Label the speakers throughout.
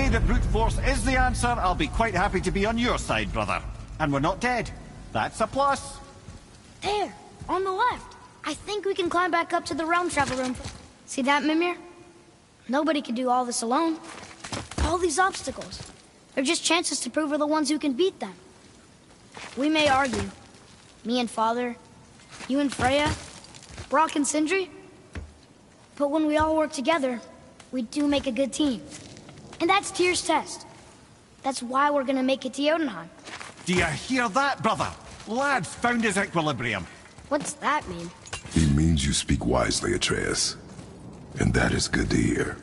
Speaker 1: say that brute force is the answer, I'll be quite happy to be on your side, brother. And we're not dead. That's a plus.
Speaker 2: There, on the left. I think we can climb back up to the realm travel room. See that, Mimir? Nobody can do all this alone. All these obstacles. They're just chances to prove we're the ones who can beat them. We may argue. Me and Father, you and Freya, Brock and Sindri. But when we all work together, we do make a good team. And that's Tyr's test. That's why we're gonna make it to Jotunheim.
Speaker 1: Do you hear that, brother? Lad's found his equilibrium.
Speaker 2: What's that mean?
Speaker 3: He means you speak wisely, Atreus. And that is good to hear.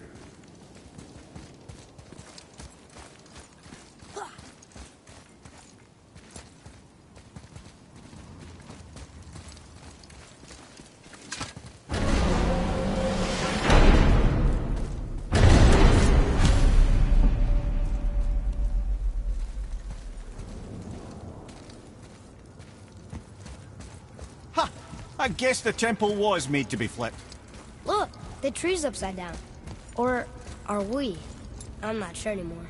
Speaker 1: I guess the temple was made to be flipped.
Speaker 2: Look, the tree's upside down. Or are we? I'm not sure anymore.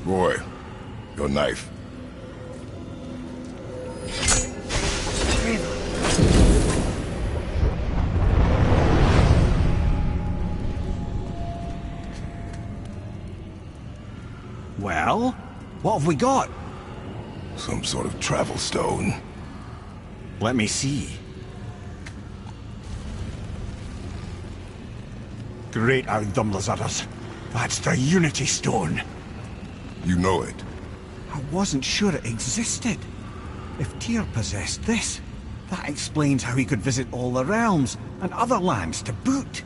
Speaker 3: Roy, your knife.
Speaker 1: Well, what have we got?
Speaker 3: Some sort of travel stone.
Speaker 1: Let me see. Great Outdumblers. That's the Unity Stone.
Speaker 3: You know it.
Speaker 1: I wasn't sure it existed. If Tyr possessed this, that explains how he could visit all the realms and other lands to boot.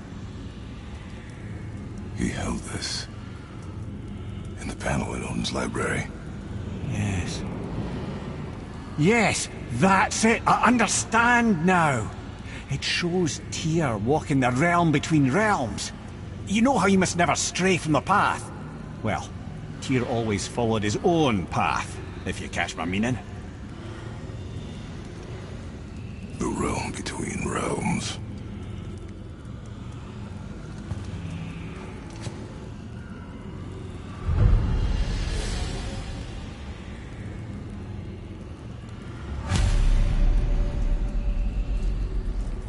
Speaker 3: He held this in the panel in Odin's library.
Speaker 1: Yes. Yes, that's it. I understand now. It shows Tyr walking the realm between realms. You know how you must never stray from the path? Well, Tyr always followed his own path, if you catch my meaning.
Speaker 3: The realm between realms.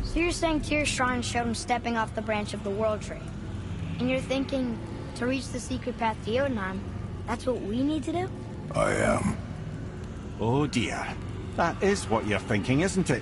Speaker 2: So you're saying Tyr's shrine showed him stepping off the branch of the World Tree. And you're thinking, to reach the secret path to Jotunheim, that's what we need to do?
Speaker 3: I am.
Speaker 1: Oh dear. That is what you're thinking, isn't it?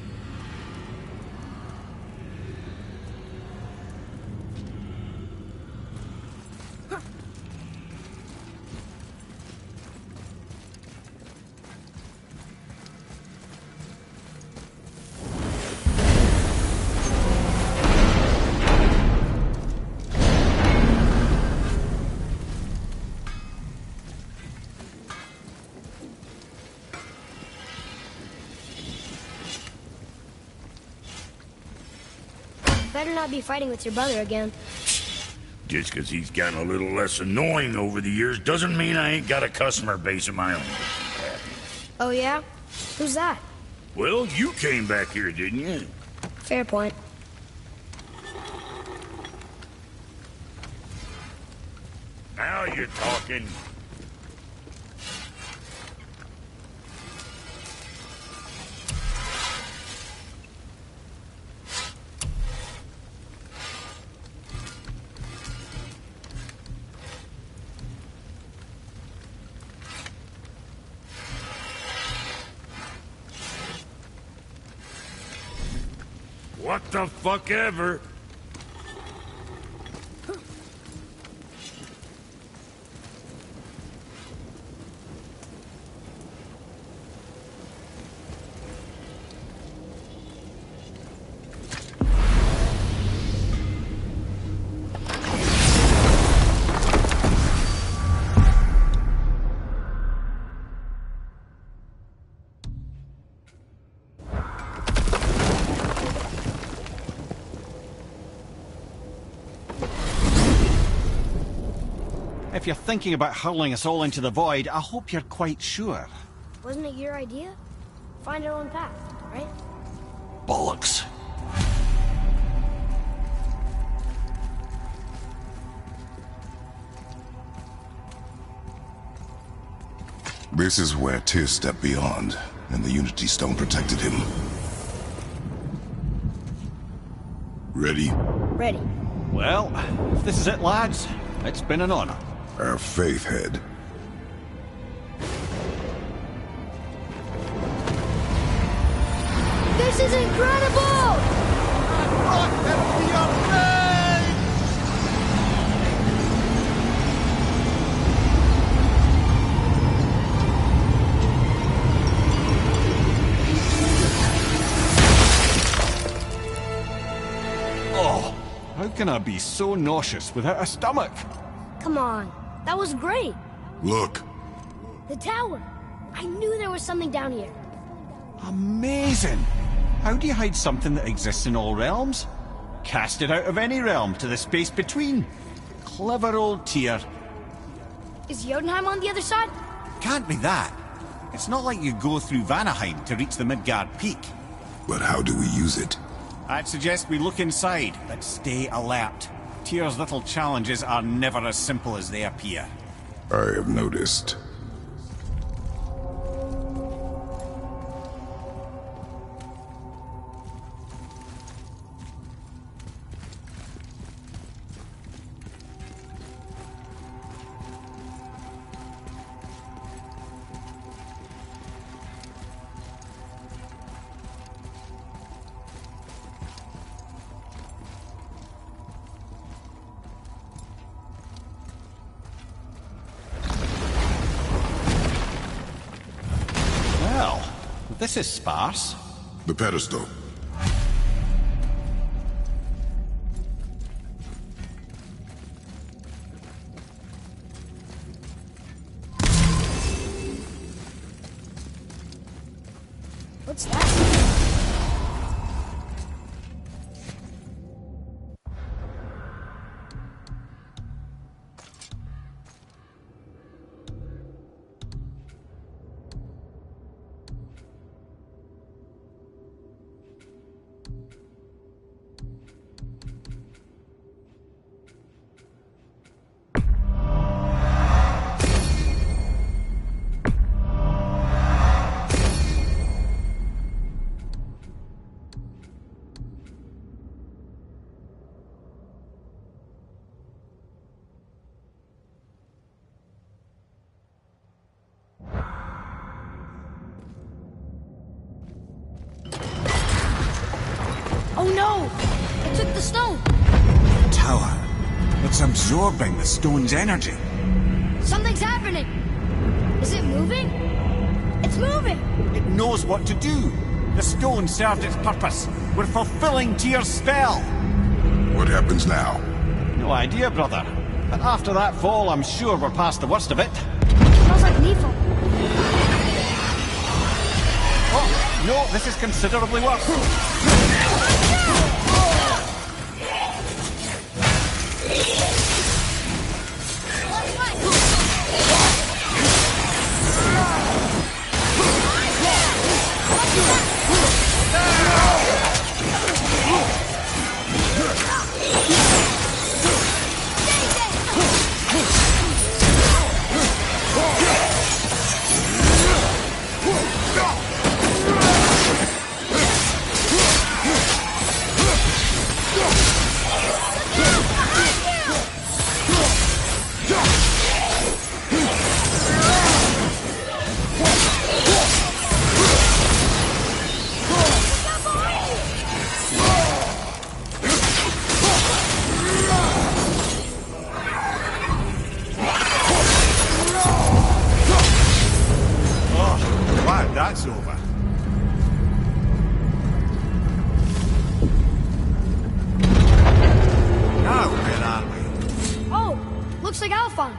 Speaker 2: Better not be fighting with your brother again.
Speaker 4: Just 'cause he's gotten a little less annoying over the years doesn't mean I ain't got a customer base of my own.
Speaker 2: Oh yeah? Who's that?
Speaker 4: Well, you came back here, didn't you?
Speaker 2: Fair point.
Speaker 4: Now you're talking. What the fuck ever?
Speaker 1: if you're thinking about hurling us all into the void, I hope you're quite sure.
Speaker 2: Wasn't it your idea? Find our own path, right?
Speaker 1: Bollocks.
Speaker 3: This is where Tyr stepped beyond, and the Unity Stone protected him. Ready?
Speaker 2: Ready.
Speaker 1: Well, if this is it, lads, it's been an honor.
Speaker 3: Our faith head.
Speaker 2: This is incredible!
Speaker 1: Oh, how can I be so nauseous without a stomach?
Speaker 2: Come on, that was great.
Speaker 3: Look.
Speaker 2: The tower. I knew there was something down here.
Speaker 1: Amazing! How do you hide something that exists in all realms? Cast it out of any realm to the space between. Clever old Tyr.
Speaker 2: Is Jotunheim on the other side?
Speaker 1: Can't be that. It's not like you go through Vanaheim to reach the Midgard Peak.
Speaker 3: But how do we use it?
Speaker 1: I'd suggest we look inside, but stay alert. Tyr's little challenges are never as simple as they appear.
Speaker 3: I have noticed.
Speaker 1: Well, this is sparse.
Speaker 3: The pedestal.
Speaker 2: What's that? Oh no! It took the stone!
Speaker 1: The tower. It's absorbing the stone's energy.
Speaker 2: Something's happening! Is it moving? It's moving!
Speaker 1: It knows what to do. The stone served its purpose. We're fulfilling Tyr's spell.
Speaker 3: What happens now?
Speaker 1: No idea, brother. But after that fall, I'm sure we're past the worst of it.
Speaker 2: Smells like Nepal.
Speaker 1: Oh, no, this is considerably worse. That's over. Now, where are we?
Speaker 2: Oh, looks like Alphon.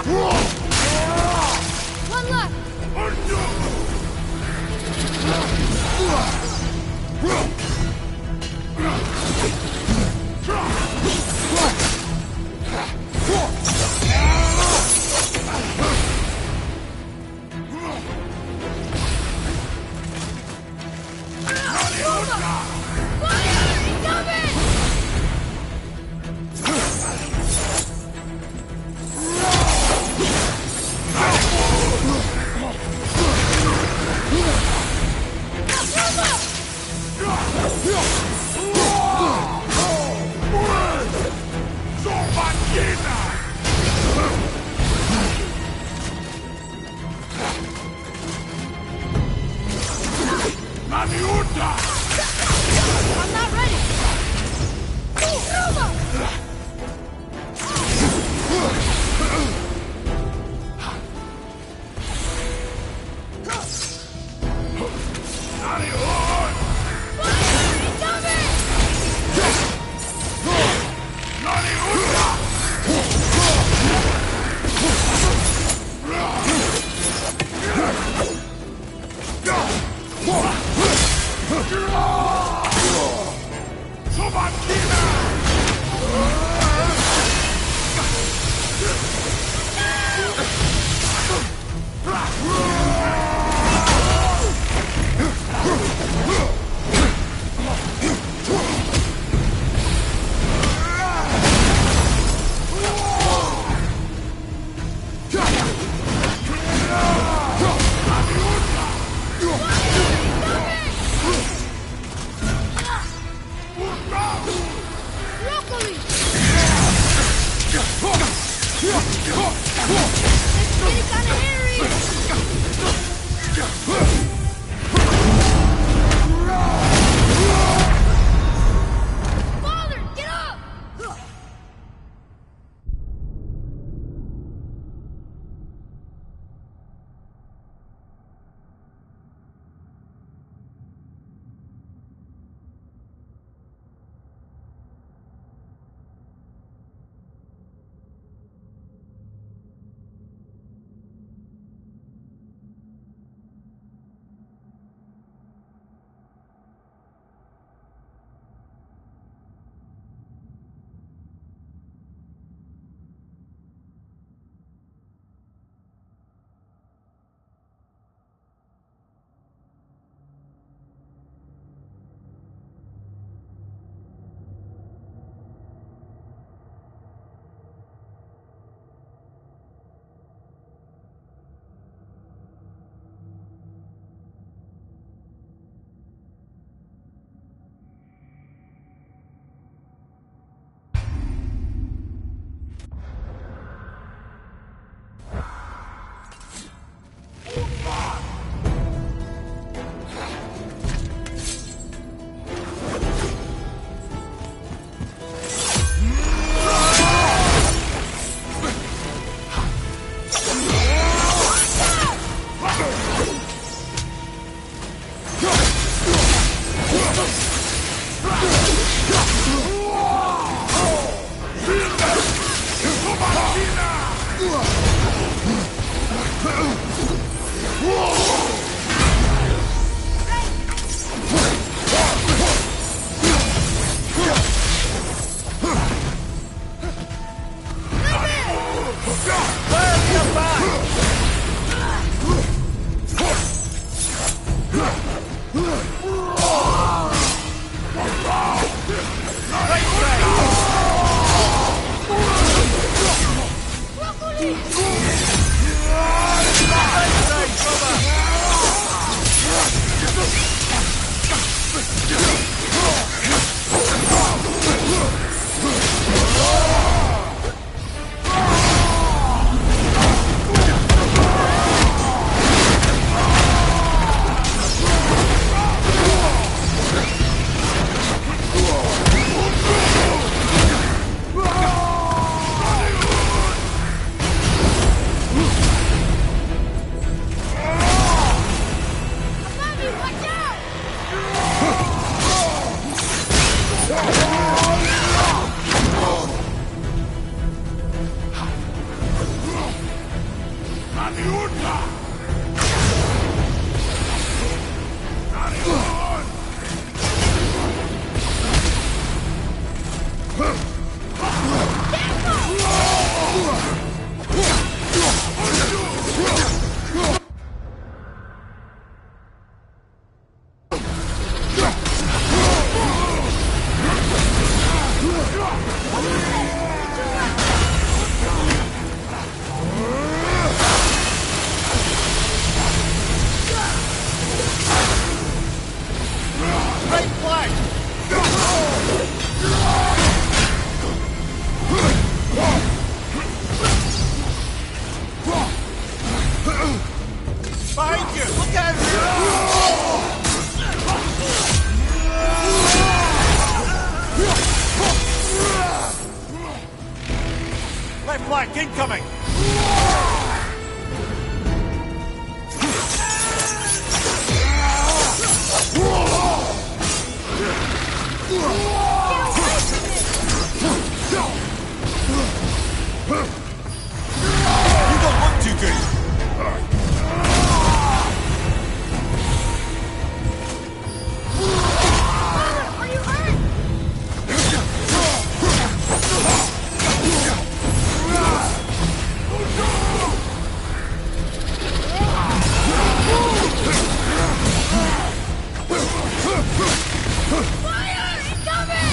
Speaker 2: One left! I'm not ready!
Speaker 1: Behind you! Look out! Left flank incoming! You don't look too good!
Speaker 2: Are you hurt? Fire! Incoming!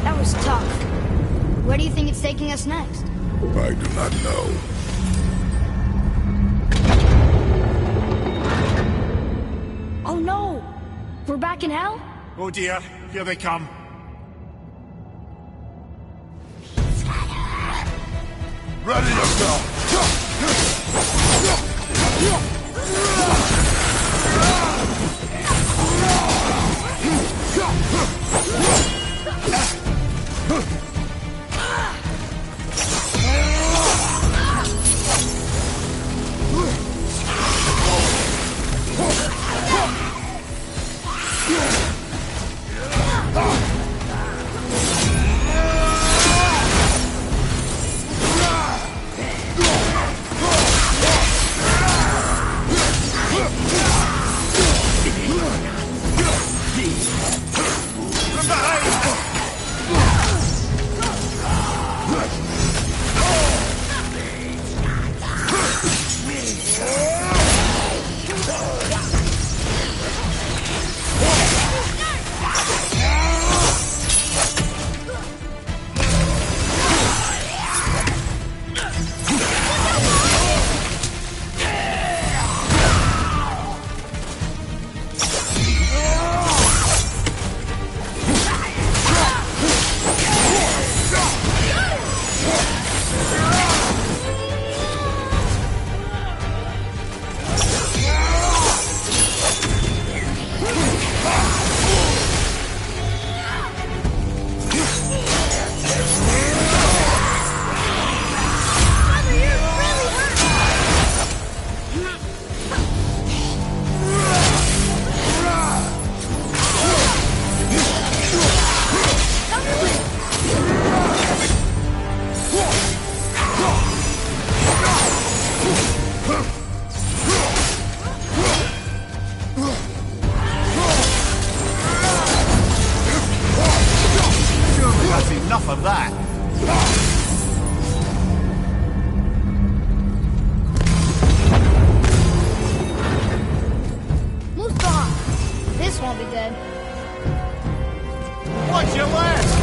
Speaker 2: That was tough. Where do you think it's taking us next?
Speaker 3: I do not know.
Speaker 2: Oh no! We're back in hell?
Speaker 1: Oh dear, here they come.
Speaker 3: Ready yourself!
Speaker 1: Enough of that.
Speaker 2: Move, this won't be good.
Speaker 1: Watch your left!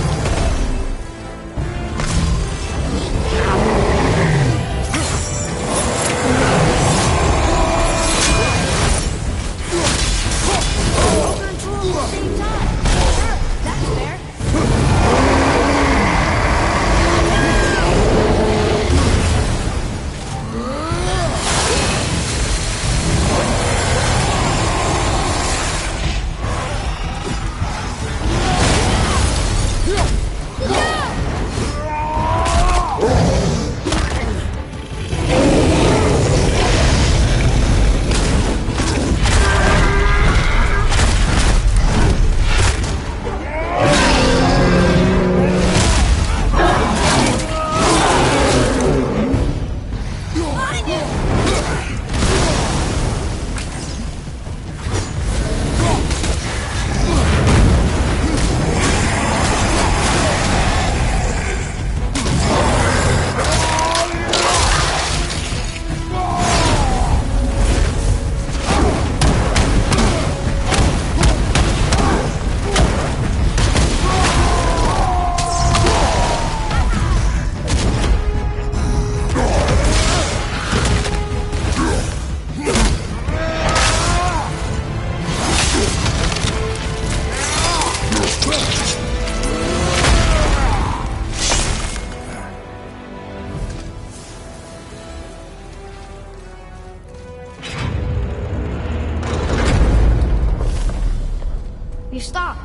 Speaker 2: You stopped.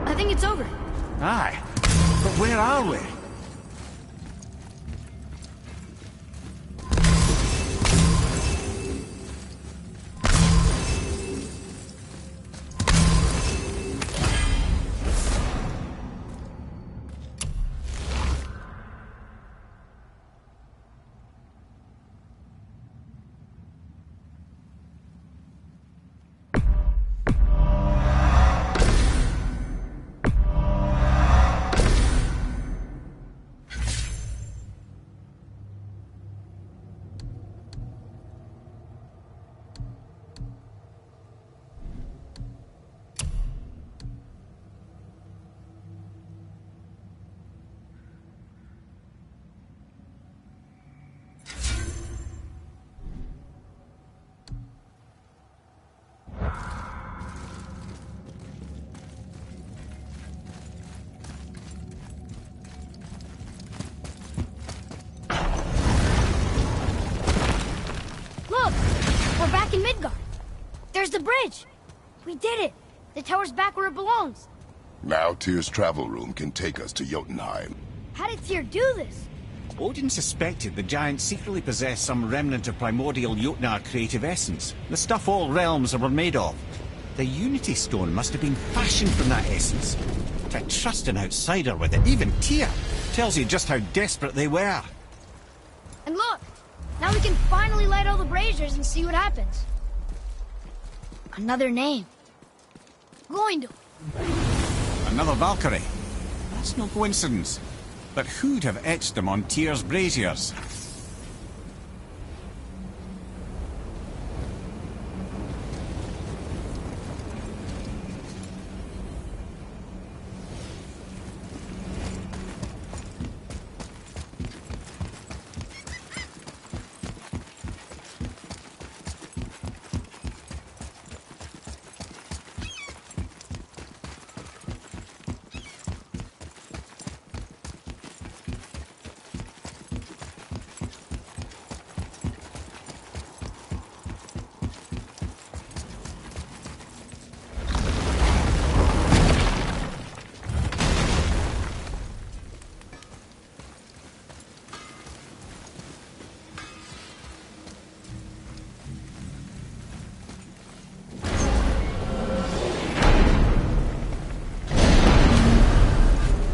Speaker 2: I think it's over.
Speaker 1: Aye. But where are we?
Speaker 2: bridge! We did it! The tower's back where it belongs.
Speaker 3: Now Tyr's travel room can take us to Jotunheim.
Speaker 2: How did Tyr do this?
Speaker 1: Odin suspected the giant secretly possessed some remnant of primordial Jotnar creative essence, the stuff all realms were made of. The Unity Stone must have been fashioned from that essence. To trust an outsider with it, even Tyr, tells you just how desperate they were.
Speaker 2: And look! Now we can finally light all the braziers and see what happens. Another name. Gloindel.
Speaker 1: Another Valkyrie. That's no coincidence. But who'd have etched them on Tyr's braziers?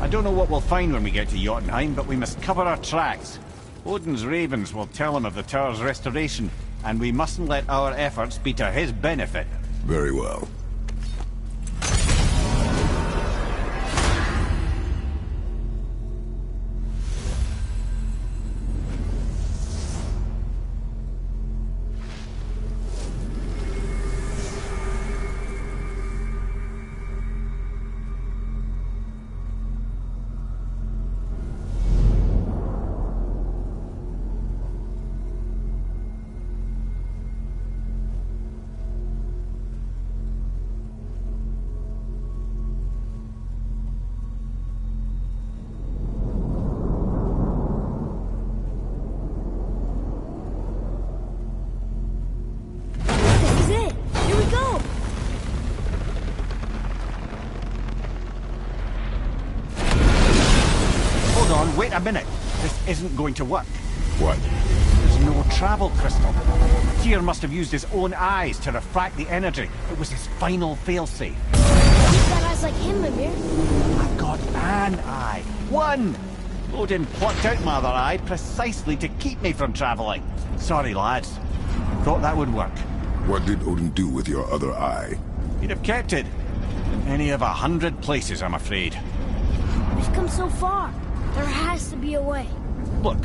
Speaker 1: I don't know what we'll find when we get to Jotunheim, but we must cover our tracks. Odin's ravens will tell him of the tower's restoration, and we mustn't let our efforts be to his benefit.
Speaker 3: Very well.
Speaker 1: Wait a minute. This isn't going to work.
Speaker 3: What?
Speaker 1: There's no travel crystal. Tyr must have used his own eyes to refract the energy. It was his final failsafe.
Speaker 2: You've got eyes like him, Mimir.
Speaker 1: I've got an eye. One! Odin plucked out my other eye precisely to keep me from travelling. Sorry, lads. Thought that would work.
Speaker 3: What did Odin do with your other eye?
Speaker 1: He'd have kept it. In any of 100 places, I'm afraid.
Speaker 2: We've come so far. There has to be a way.
Speaker 1: Look,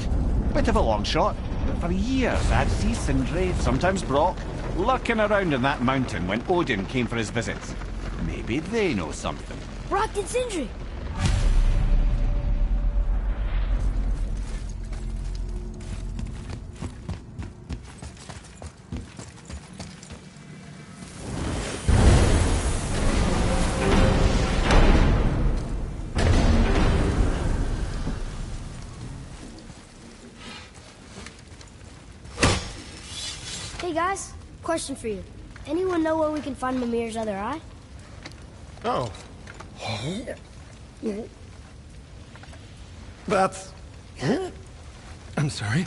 Speaker 1: bit of a long shot, but for years I'd see Sindri, sometimes Brock, lurking around in that mountain when Odin came for his visits. Maybe they know something.
Speaker 2: Brock and Sindri. Hey guys, question for you. Anyone know where we can find Mimir's other eye?
Speaker 5: Oh. That's... I'm sorry.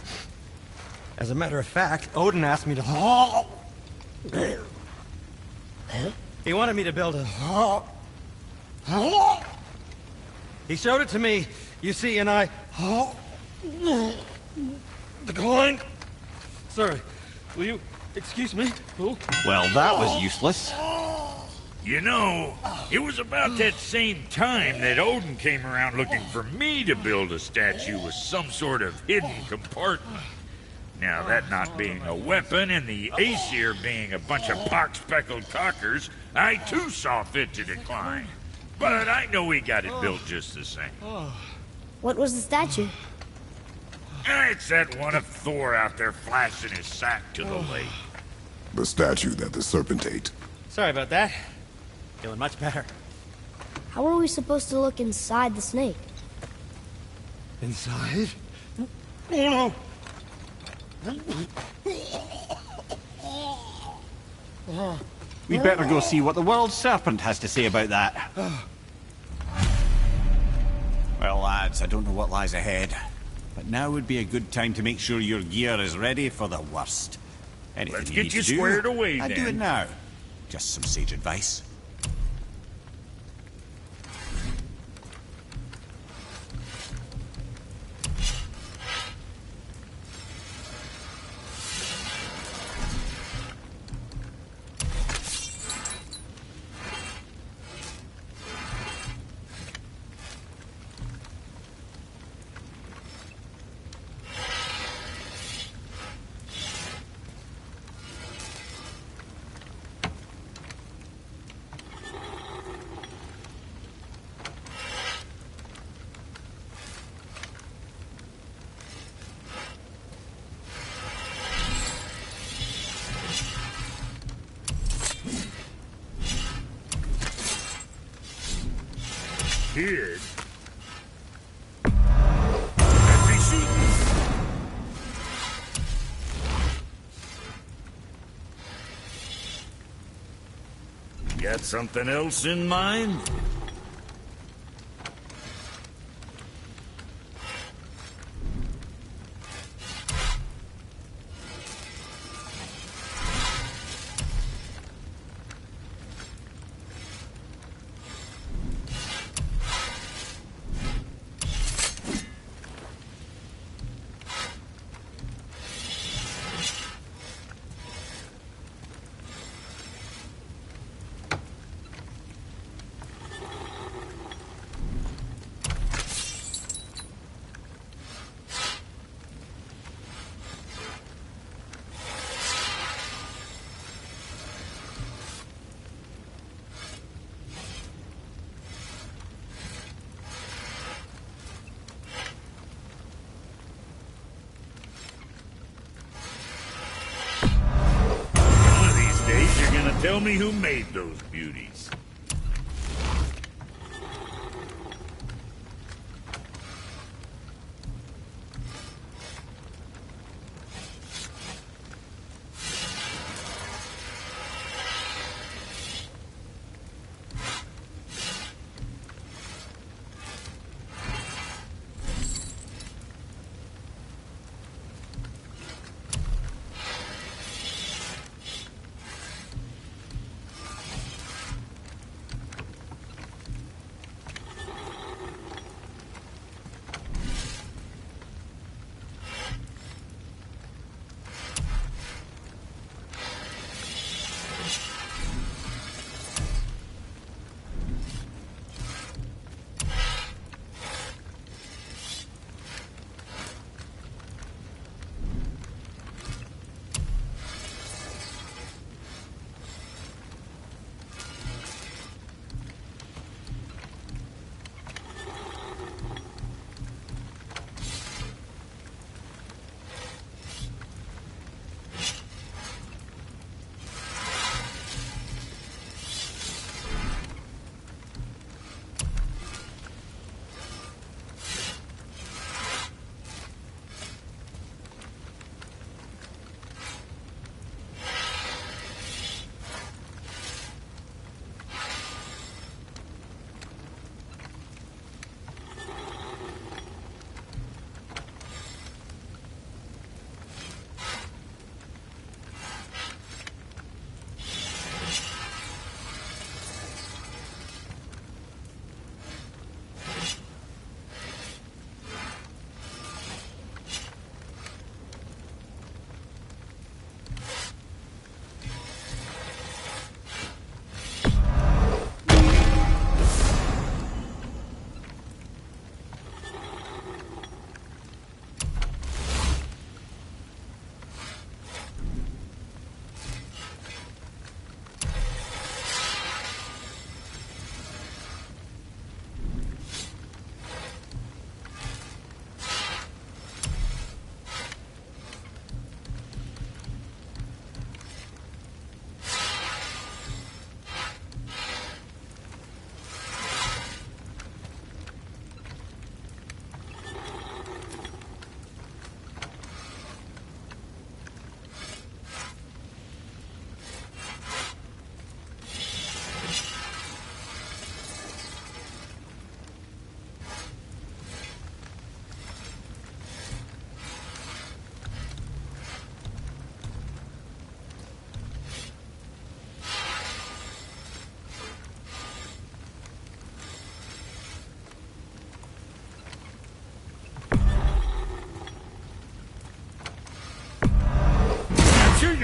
Speaker 5: As a matter of fact, Odin asked me to... He wanted me to build a... He showed it to me, you see, and I... Declined. Sorry. Will you excuse me? Oh.
Speaker 1: Well, that was useless.
Speaker 4: You know, it was about that same time that Odin came around looking for me to build a statue with some sort of hidden compartment. Now, that not being a weapon and the Aesir being a bunch of pock-speckled cockers, I too saw fit to decline. But I know he got it built just the same.
Speaker 2: What was the statue?
Speaker 4: It's that one of Thor out there flashing his sack to the lake.
Speaker 3: The statue that the serpent ate.
Speaker 5: Sorry about that. Feeling much better.
Speaker 2: How are we supposed to look inside the snake?
Speaker 5: Inside? Oh no!
Speaker 1: We'd better go see what the world's serpent has to say about that. Well, lads, I don't know what lies ahead, but now would be a good time to make sure your gear is ready for the worst. Anything
Speaker 4: Let's
Speaker 1: you
Speaker 4: get
Speaker 1: need
Speaker 4: you
Speaker 1: to do,
Speaker 4: squared away,
Speaker 1: I'd do
Speaker 4: then.
Speaker 1: it now. Just some sage advice.
Speaker 4: Kid. Let me see. Got something else in mind? Tell me who made those beauties.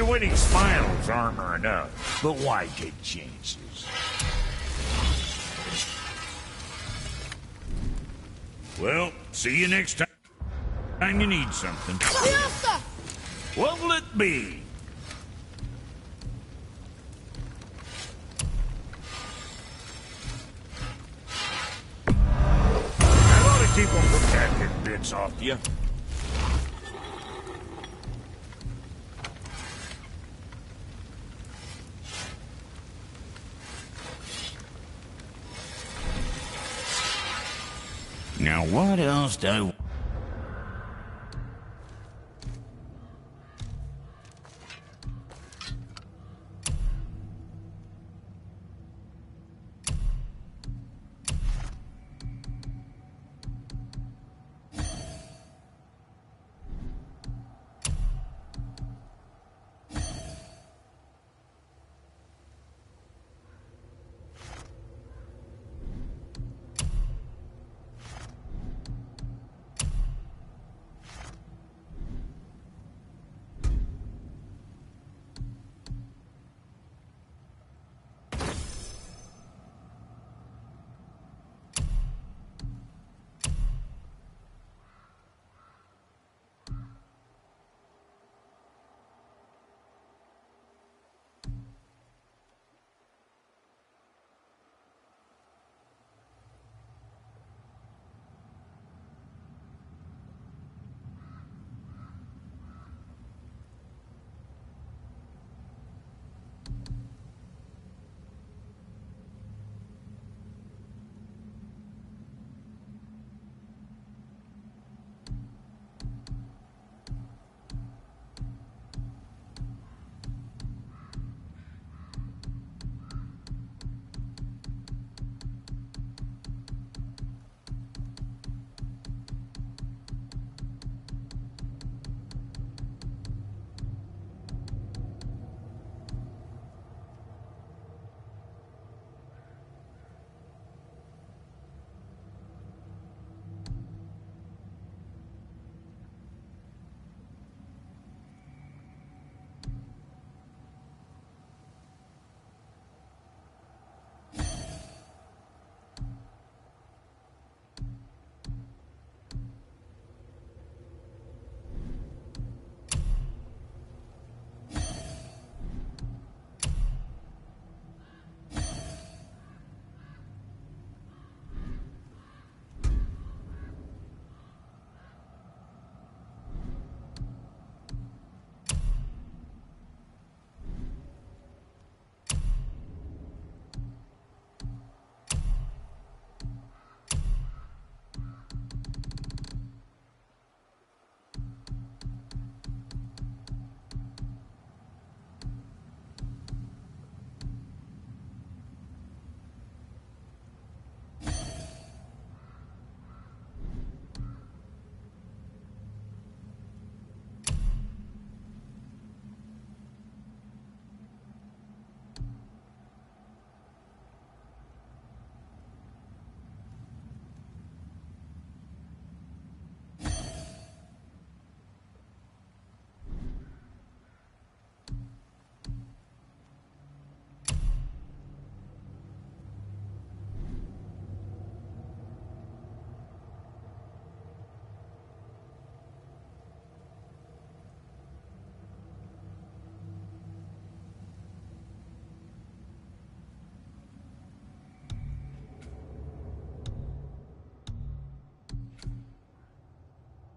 Speaker 4: winning smiles armor enough, but why take chances? Well, see you next time you need something.
Speaker 2: Fiesta!
Speaker 4: What'll it be? That ought to keep them from catching bits off you. Now what else do...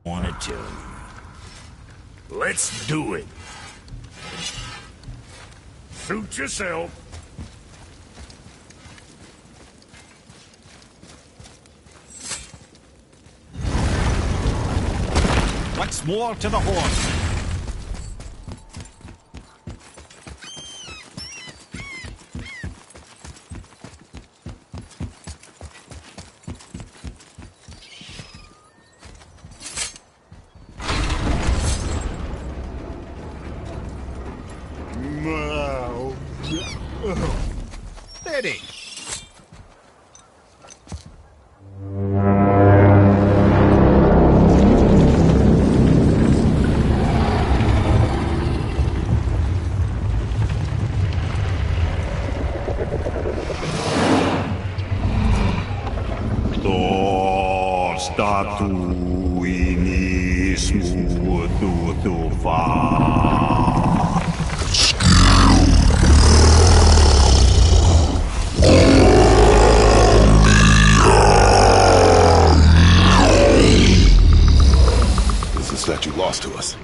Speaker 4: want to tell you. Let's do it. Suit yourself.
Speaker 1: Once more to the horse. Steady. statu inismu tutufa.
Speaker 3: Is the statue lost to us?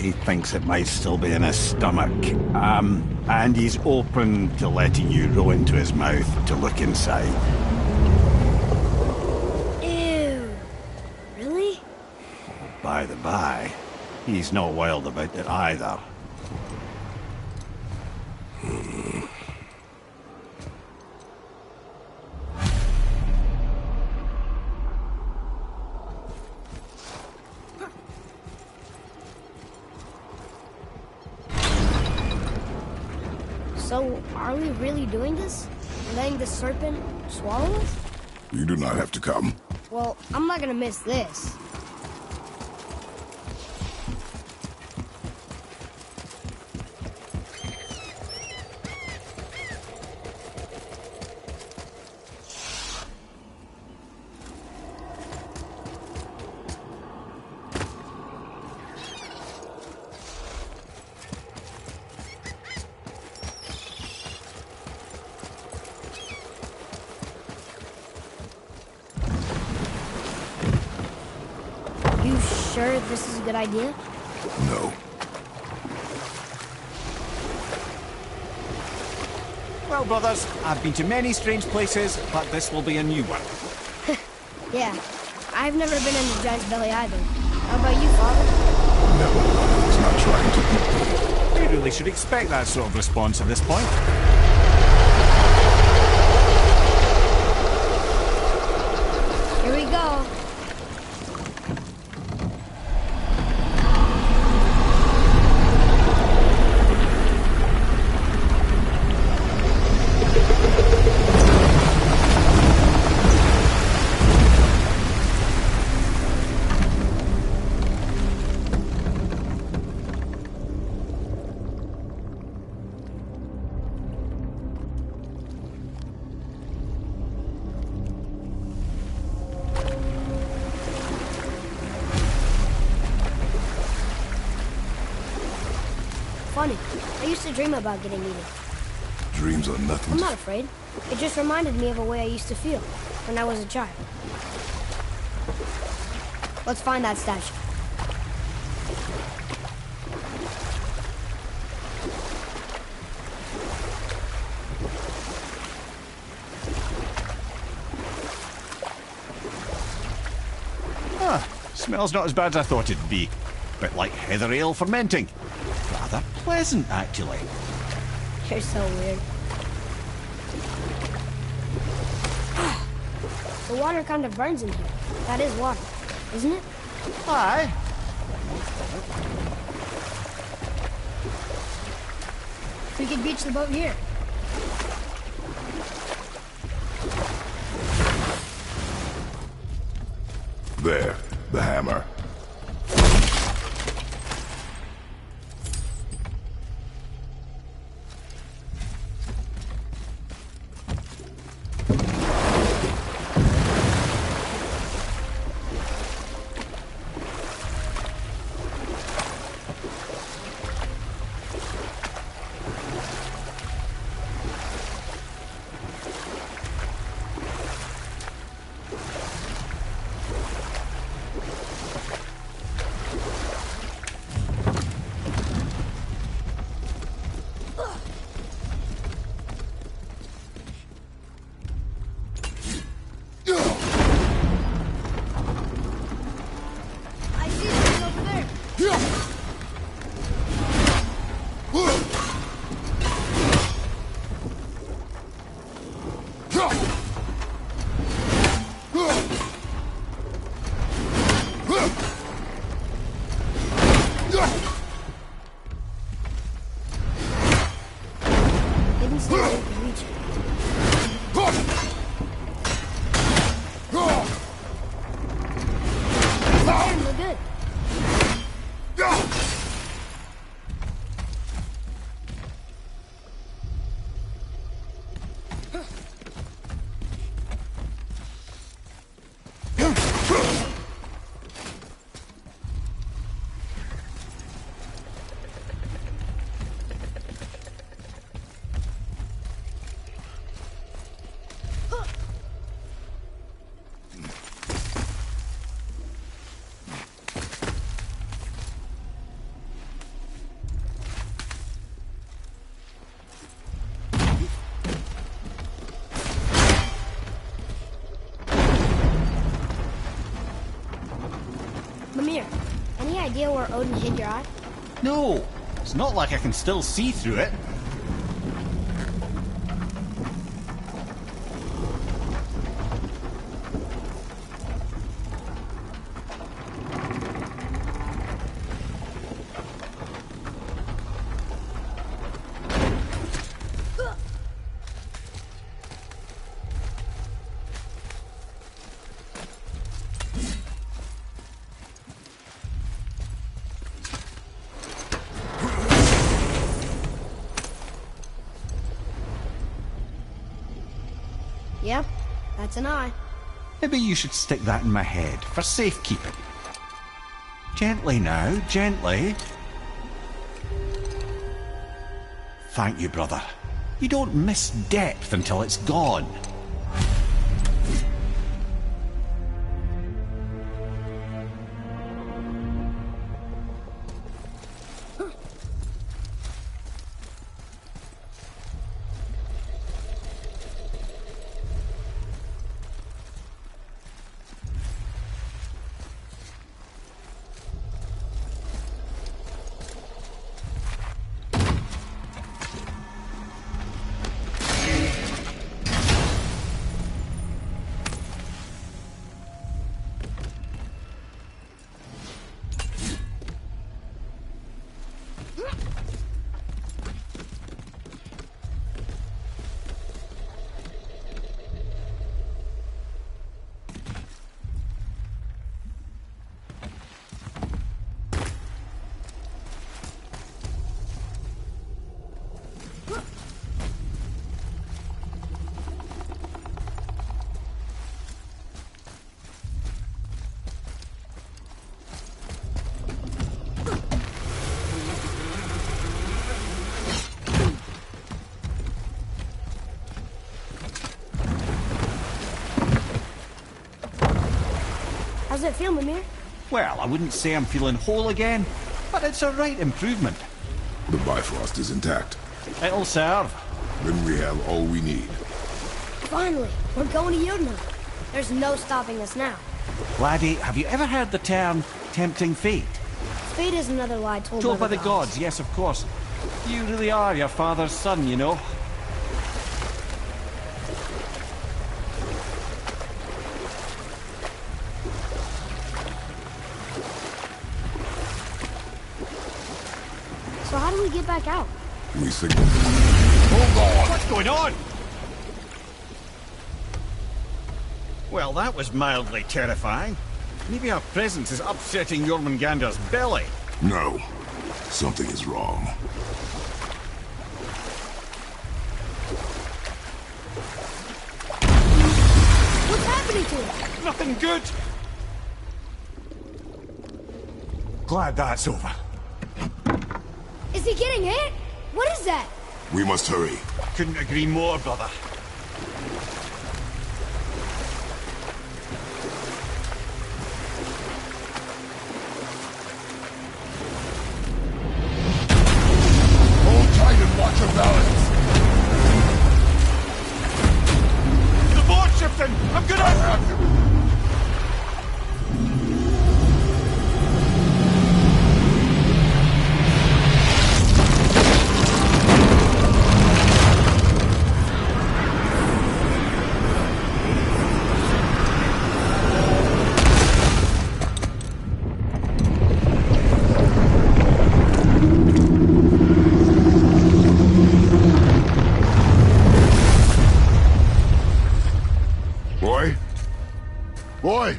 Speaker 1: He thinks it might still be in his stomach. And he's open to letting you roll into his mouth to look inside.
Speaker 2: Ew. Really?
Speaker 1: By the by, he's not wild about it either.
Speaker 2: So, are we really doing this? Letting the serpent swallow us?
Speaker 3: You do not have to come.
Speaker 2: Well, I'm not gonna miss this. You sure this is a good idea?
Speaker 3: No.
Speaker 1: Well, brothers, I've been to many strange places, but this will be a new one.
Speaker 2: Yeah. I've never been in the giant's belly either. How about you, Father?
Speaker 3: No. He's not trying to eat me.
Speaker 1: We really should expect that sort of response at this point.
Speaker 2: Here we go. Funny. I used to dream about getting eaten.
Speaker 3: Dreams are nothing.
Speaker 2: I'm not afraid. It just reminded me of a way I used to feel when I was a child. Let's find that statue.
Speaker 1: Smells not as bad as I thought it'd be. Bit like heather ale fermenting. Rather pleasant, actually.
Speaker 2: You're so weird. The water kind of burns in here. That is water, isn't it?
Speaker 1: Aye.
Speaker 2: We could beach the boat here.
Speaker 3: There. The hammer.
Speaker 2: idea where Odin hid your eye?
Speaker 1: No, it's not like I can still see through it.
Speaker 2: Yep, that's an eye.
Speaker 1: Maybe you should stick that in my head for safekeeping. Gently now, gently. Thank you, brother. You don't miss depth until it's gone.
Speaker 2: How's it feel, Mimir?
Speaker 1: Well, I wouldn't say I'm feeling whole again, but it's a right improvement.
Speaker 3: The Bifrost is intact.
Speaker 1: It'll serve.
Speaker 3: Then we have all we need.
Speaker 2: Finally, we're going to Jotunheim. There's no stopping us now.
Speaker 1: Laddie, have you ever heard the term tempting fate?
Speaker 2: Fate is another lie told
Speaker 1: By the gods, yes, of course. You really are your father's son, you know.
Speaker 2: So how do we get back out?
Speaker 3: We signal.
Speaker 1: Hold on! What's going on? Well, that was mildly terrifying. Maybe our presence is upsetting Jormungandr's belly.
Speaker 3: No. Something is wrong.
Speaker 2: What's happening to it?
Speaker 1: Nothing good! Glad that's over.
Speaker 2: Is he getting hit? What is that?
Speaker 3: We must hurry.
Speaker 1: Couldn't agree more, brother.
Speaker 3: Hold tight and watch your balance.
Speaker 1: The board shifting! I'm gonna...
Speaker 3: Boy!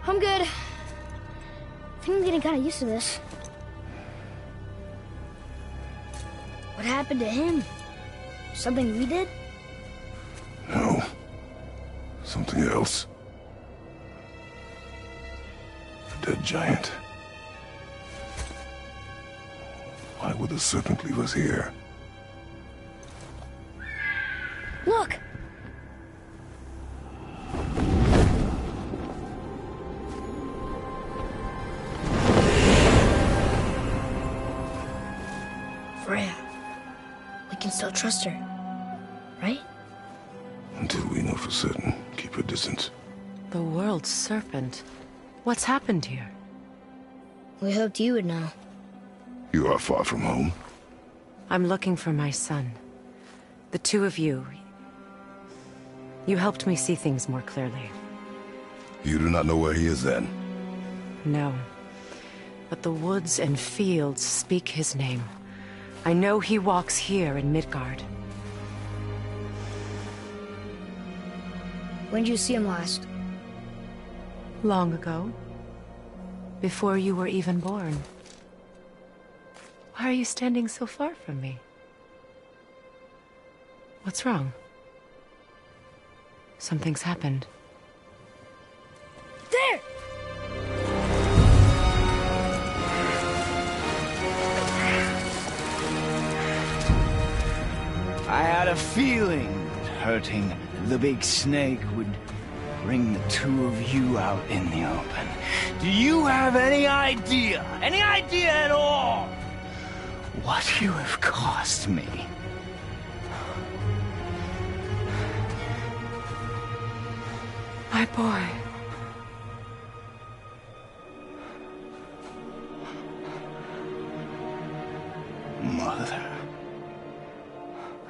Speaker 2: I'm good. I think I'm getting kind of used to this. What happened to him? Something we did?
Speaker 3: No. Something else. A dead giant. Why would the serpent leave us here?
Speaker 2: Look! Freya. We can still trust her, right?
Speaker 3: Until we know for certain, keep her distance.
Speaker 6: The world's serpent. What's happened here?
Speaker 2: We hoped you would know.
Speaker 3: You are far from home.
Speaker 6: I'm looking for my son. The two of you. You helped me see things more clearly.
Speaker 3: You do not know where he is then?
Speaker 6: No. But the woods and fields speak his name. I know he walks here in Midgard.
Speaker 2: When did you see him last?
Speaker 6: Long ago. Before you were even born. Why are you standing so far from me? What's wrong? Something's happened.
Speaker 2: There!
Speaker 7: I had a feeling that hurting the big snake would bring the two of you out in the open. Do you have any idea at all, what you have cost me?
Speaker 6: My boy.
Speaker 7: Mother.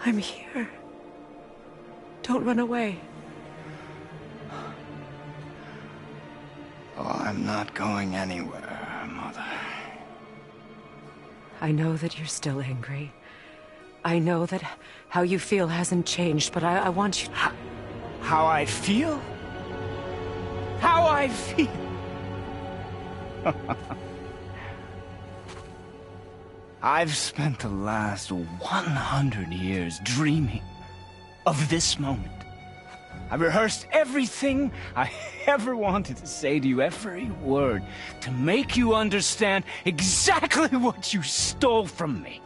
Speaker 6: I'm here. Don't run away.
Speaker 7: Oh, I'm not going anywhere, Mother.
Speaker 6: I know that you're still angry. I know that how you feel hasn't changed, but I want you...
Speaker 7: How I feel? How I feel? I've spent the last 100 years dreaming of this moment. I rehearsed everything I ever wanted to say to you, every word, to make you understand exactly what you stole from me.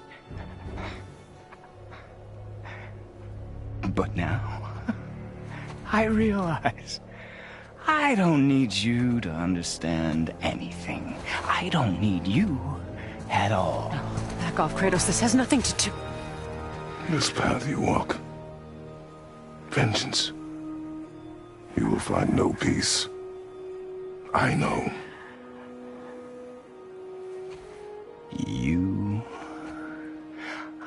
Speaker 7: But now, I realize I don't need you to understand anything. I don't need you at all.
Speaker 6: No, back off, Kratos. This has nothing to do...
Speaker 3: This path you walk, vengeance, you will find no peace. I know.
Speaker 7: You...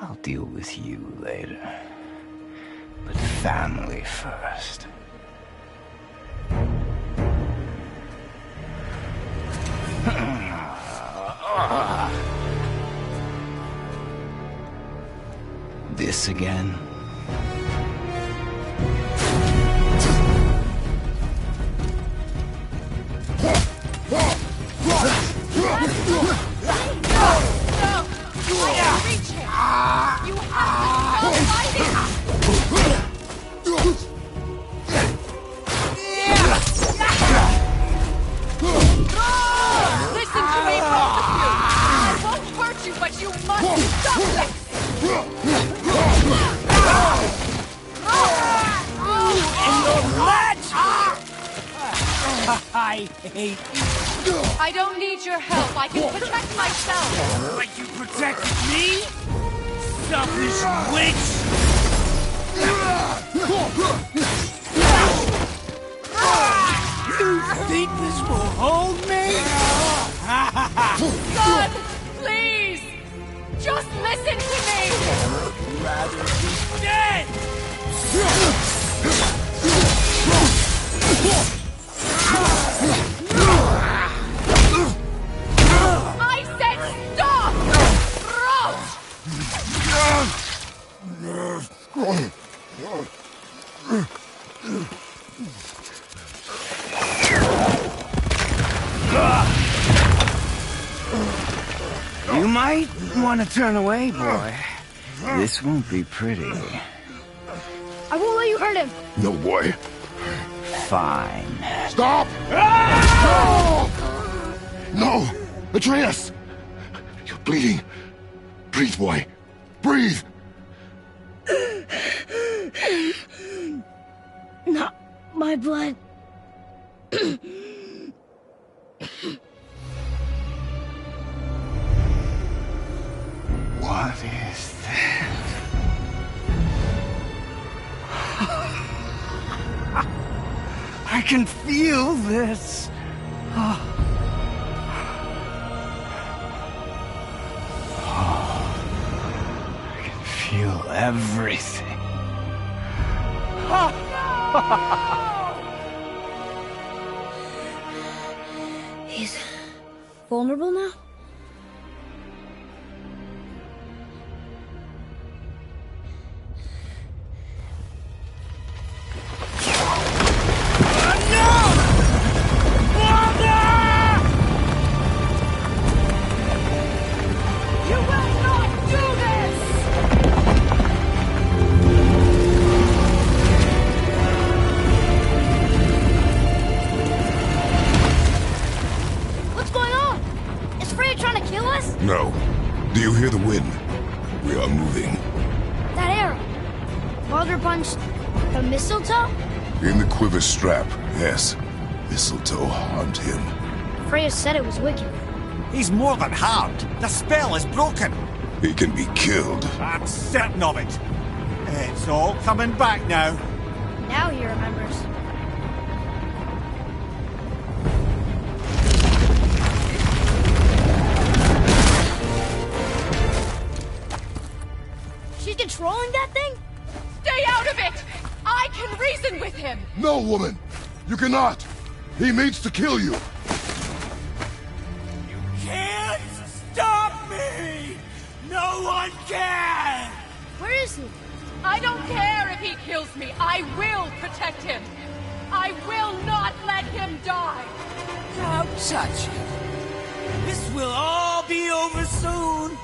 Speaker 7: I'll deal with you later. But family first. This again?
Speaker 8: Listen to me, both of you! I won't hurt you, but you must stop this!
Speaker 7: I hate you.
Speaker 8: I don't need your help. I can protect myself.
Speaker 7: But you protected me? Selfish witch! You think this will hold me?
Speaker 8: Son, please! Just listen to me!
Speaker 7: I'd rather be dead!
Speaker 8: I said stop!
Speaker 7: You might want to turn away, boy. This won't be pretty.
Speaker 2: I won't let you hurt him.
Speaker 3: No, boy.
Speaker 7: Fine.
Speaker 3: Stop! No! Atreus! You're bleeding. Breathe, boy. Breathe!
Speaker 2: Not my blood.
Speaker 7: What is this? I can feel this. Oh. everything.
Speaker 2: He's vulnerable now?
Speaker 3: No. Do you hear the wind? We are moving.
Speaker 2: That arrow. Baldur punched the mistletoe?
Speaker 3: In the quiver strap, yes. Mistletoe harmed him.
Speaker 2: Freya said it was wicked.
Speaker 1: He's more than harmed. The spell is broken.
Speaker 3: He can be killed.
Speaker 1: I'm certain of it. It's all coming back now.
Speaker 2: Now he remembers. She's controlling that thing?
Speaker 8: Stay out of it! I can reason with him!
Speaker 3: No, woman! You cannot! He means to kill you!
Speaker 1: You can't stop me! No one can!
Speaker 2: Where is he?
Speaker 8: I don't care if he kills me. I will protect him. I will not let him die.
Speaker 9: Don't touch him. This will all be over soon.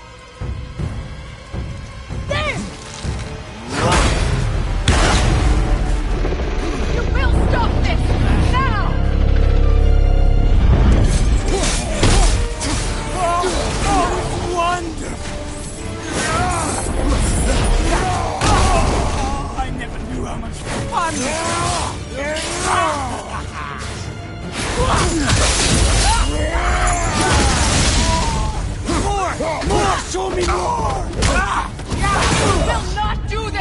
Speaker 2: There!
Speaker 8: You will stop this now!
Speaker 9: Oh, wonderful! Oh, I never knew how much fun More! Show me more!
Speaker 8: You will not do this!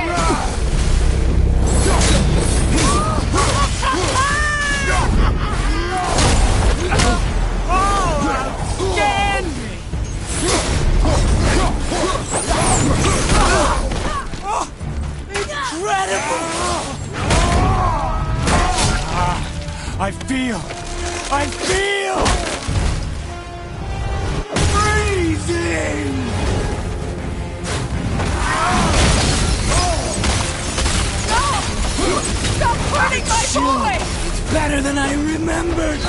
Speaker 9: Outstanding! Incredible! I feel freezing!
Speaker 8: Stop hurting my boy!
Speaker 9: It's better than I remembered!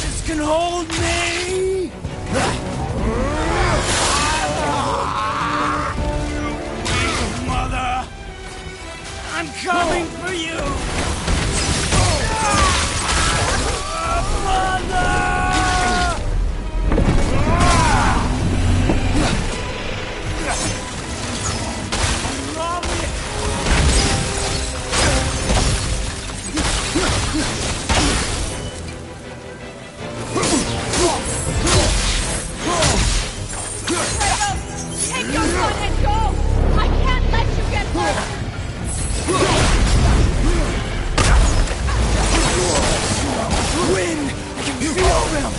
Speaker 9: This can hold me! Mother! I'm coming for you! Mother!
Speaker 8: Take your gun and go! I can't let you get hurt!
Speaker 9: Wind! I can feel them!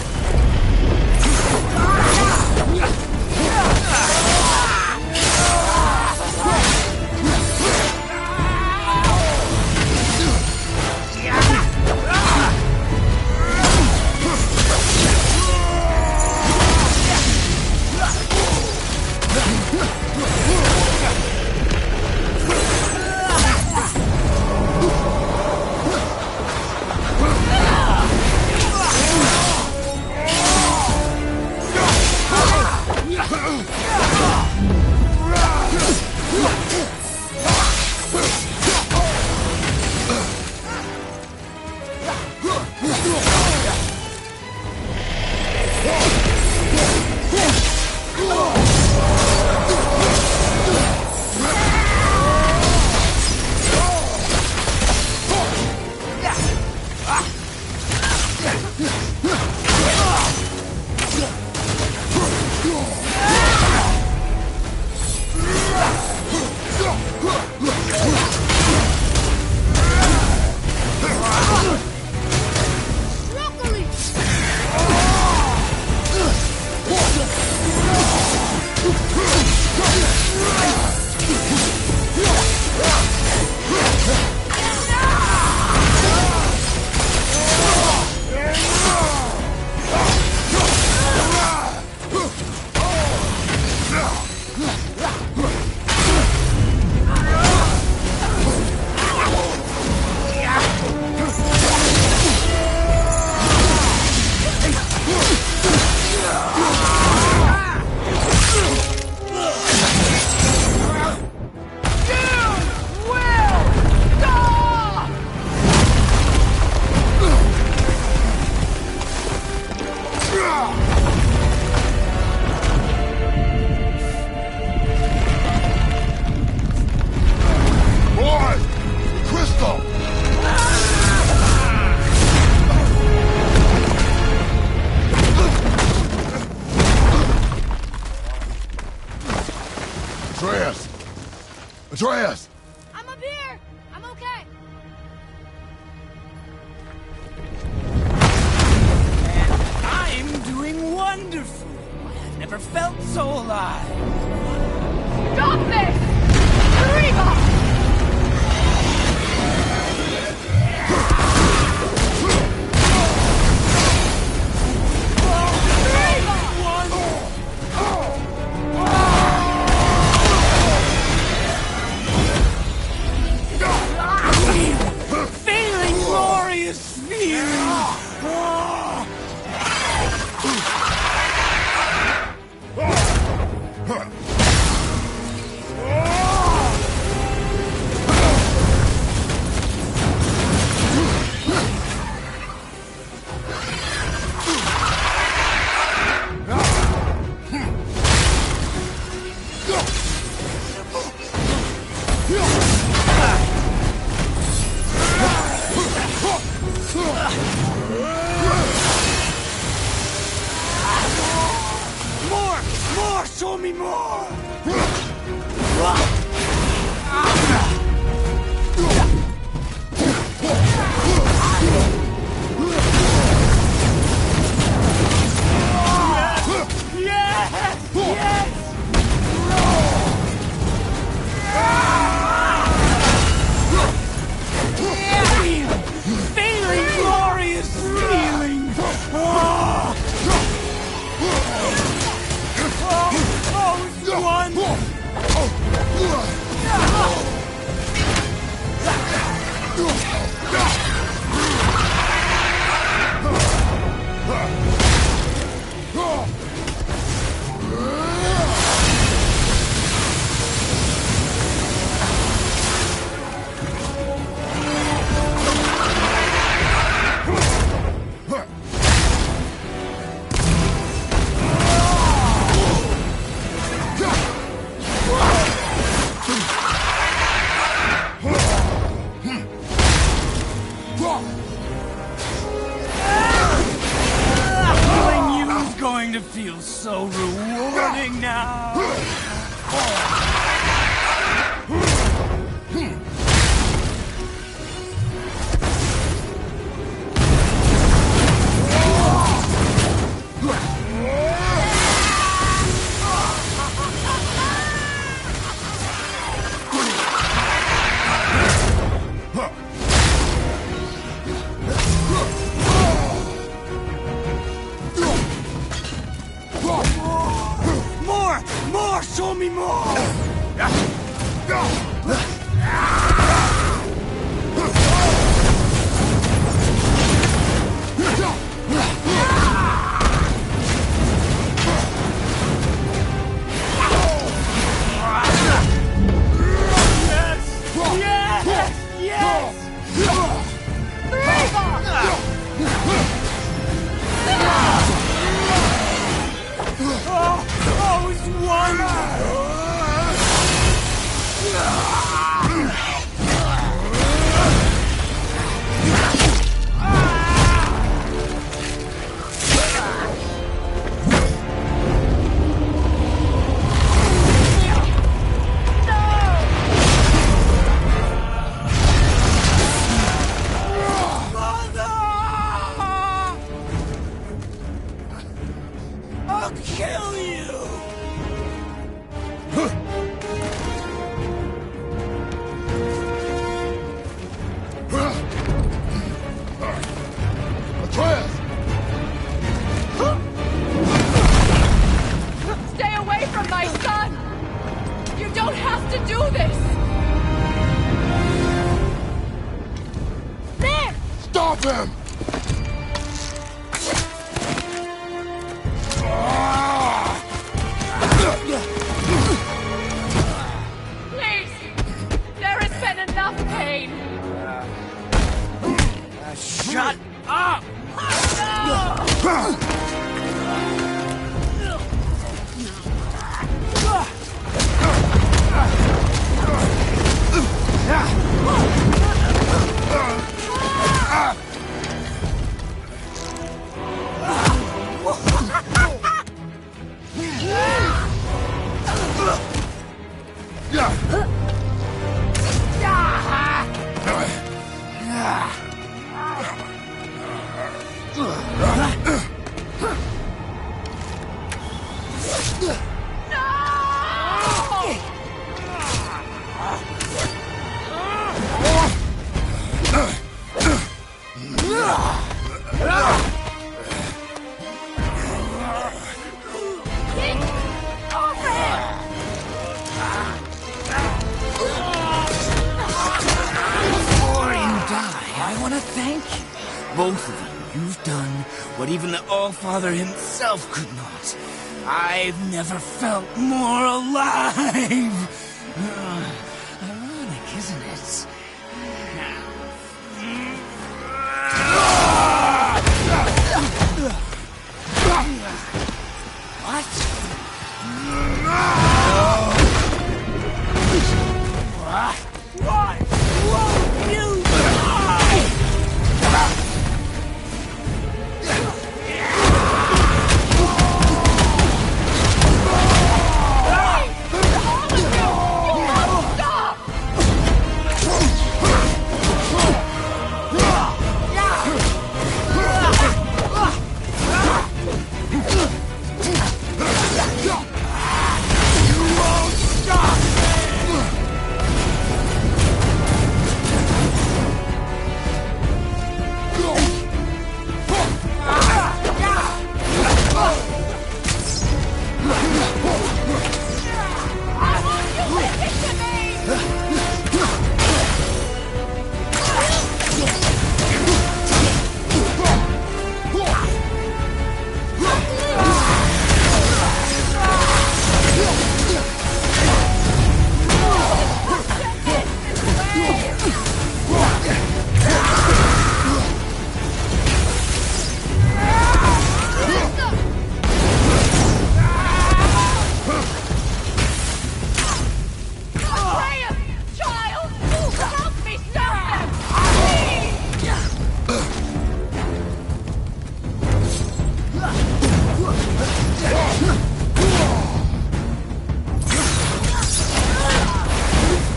Speaker 3: Atreus! Atreus!
Speaker 2: I'm up here! I'm okay!
Speaker 9: I'm doing wonderful. I've never felt so alive.
Speaker 8: Stop this! Reba!
Speaker 9: Feeling glorious feeling. More! Show me more! Yes! Yes! Feeling glorious feeling! Killing you is going to feel so rewarding now. More! Show me more! I'll kill you!
Speaker 3: Atreus!
Speaker 8: Stay away from my son! You don't have to do this!
Speaker 2: There!
Speaker 3: Stop him!
Speaker 8: Please! There has been enough pain!
Speaker 9: Shut up! Before you die, I want to thank you. Both of you. You've done what even the All-Father himself could not. I've never felt more alive. Ironic, isn't it? What? What? Won't you die?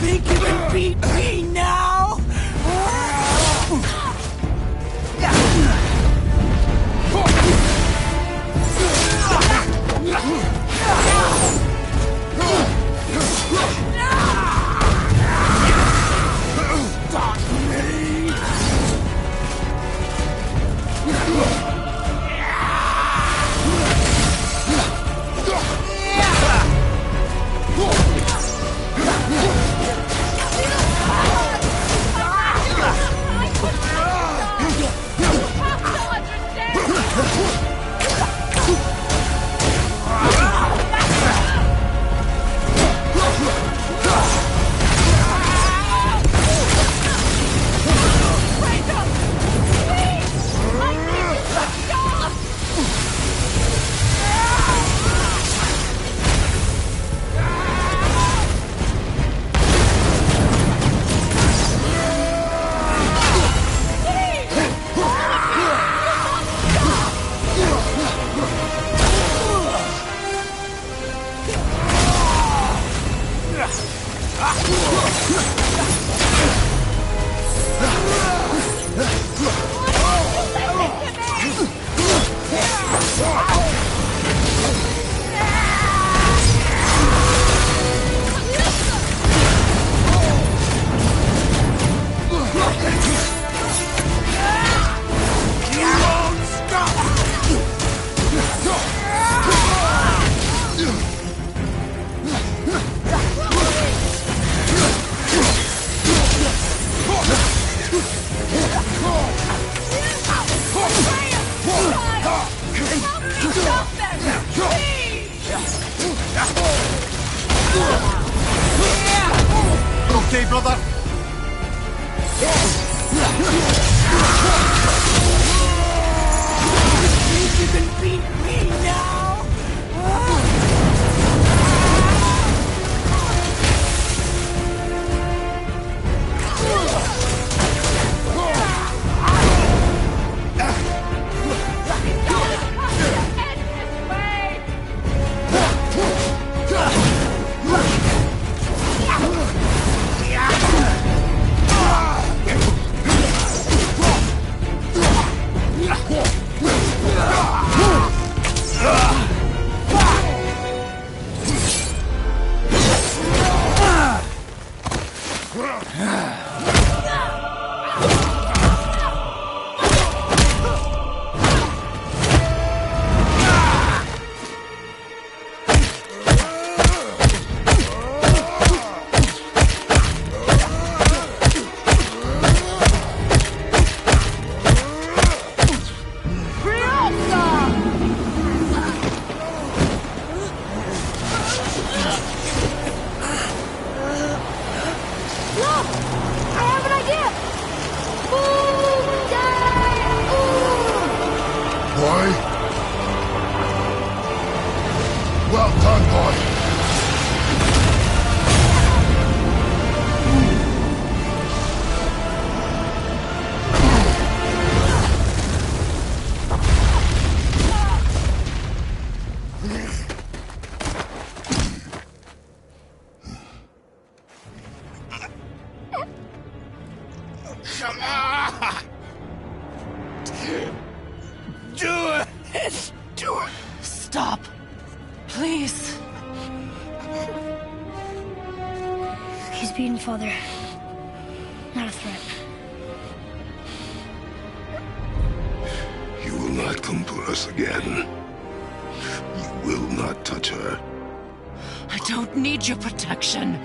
Speaker 9: Think you can beat me now? Stop me!
Speaker 1: Okay, brother.
Speaker 9: Think you can beat me now?
Speaker 3: Well done, boy.
Speaker 9: Come on! Do it! Do it!
Speaker 6: Stop. Please.
Speaker 2: He's beaten Father. Not a threat.
Speaker 3: You will not come for us again. You will not touch her.
Speaker 6: I don't need your protection.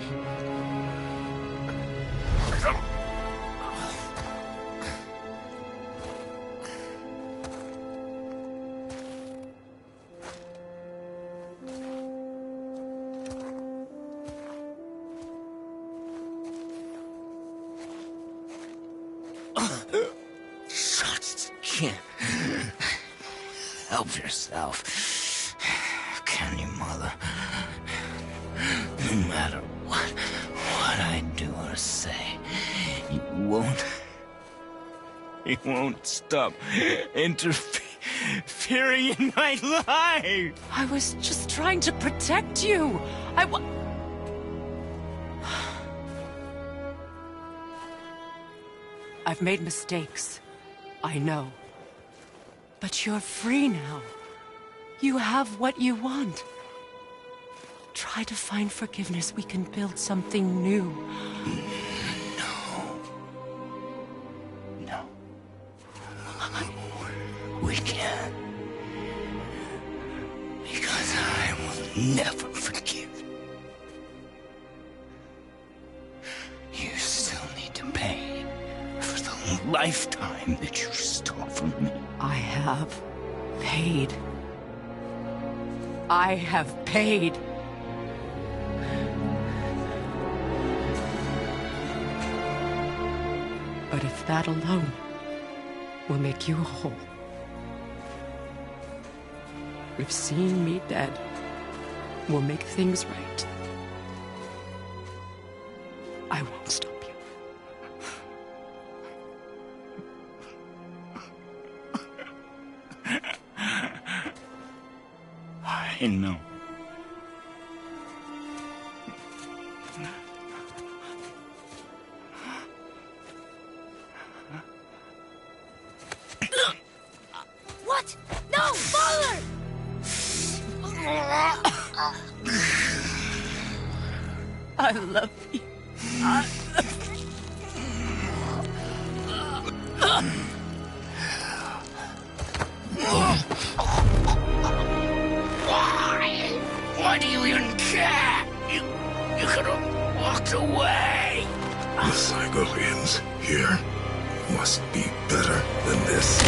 Speaker 9: Just can't help yourself, can you, Mother? No matter what I do or say, you won't stop interfering in my life.
Speaker 6: I was just trying to protect you. I've made mistakes. I know. But you're free now. You have what you want. Try to find forgiveness. We can build something new.
Speaker 9: No. We can't. Because I will never forgive. You still need to pay for the lifetime that you stole from me.
Speaker 6: I have paid. I have paid. But if that alone will make you whole, if seeing me dead will make things right, I won't stop you.
Speaker 9: I know.
Speaker 2: What? No, Father!
Speaker 6: I love you.
Speaker 9: Why do you even care? You could have walked away.
Speaker 3: The Cygolians here must be better than this.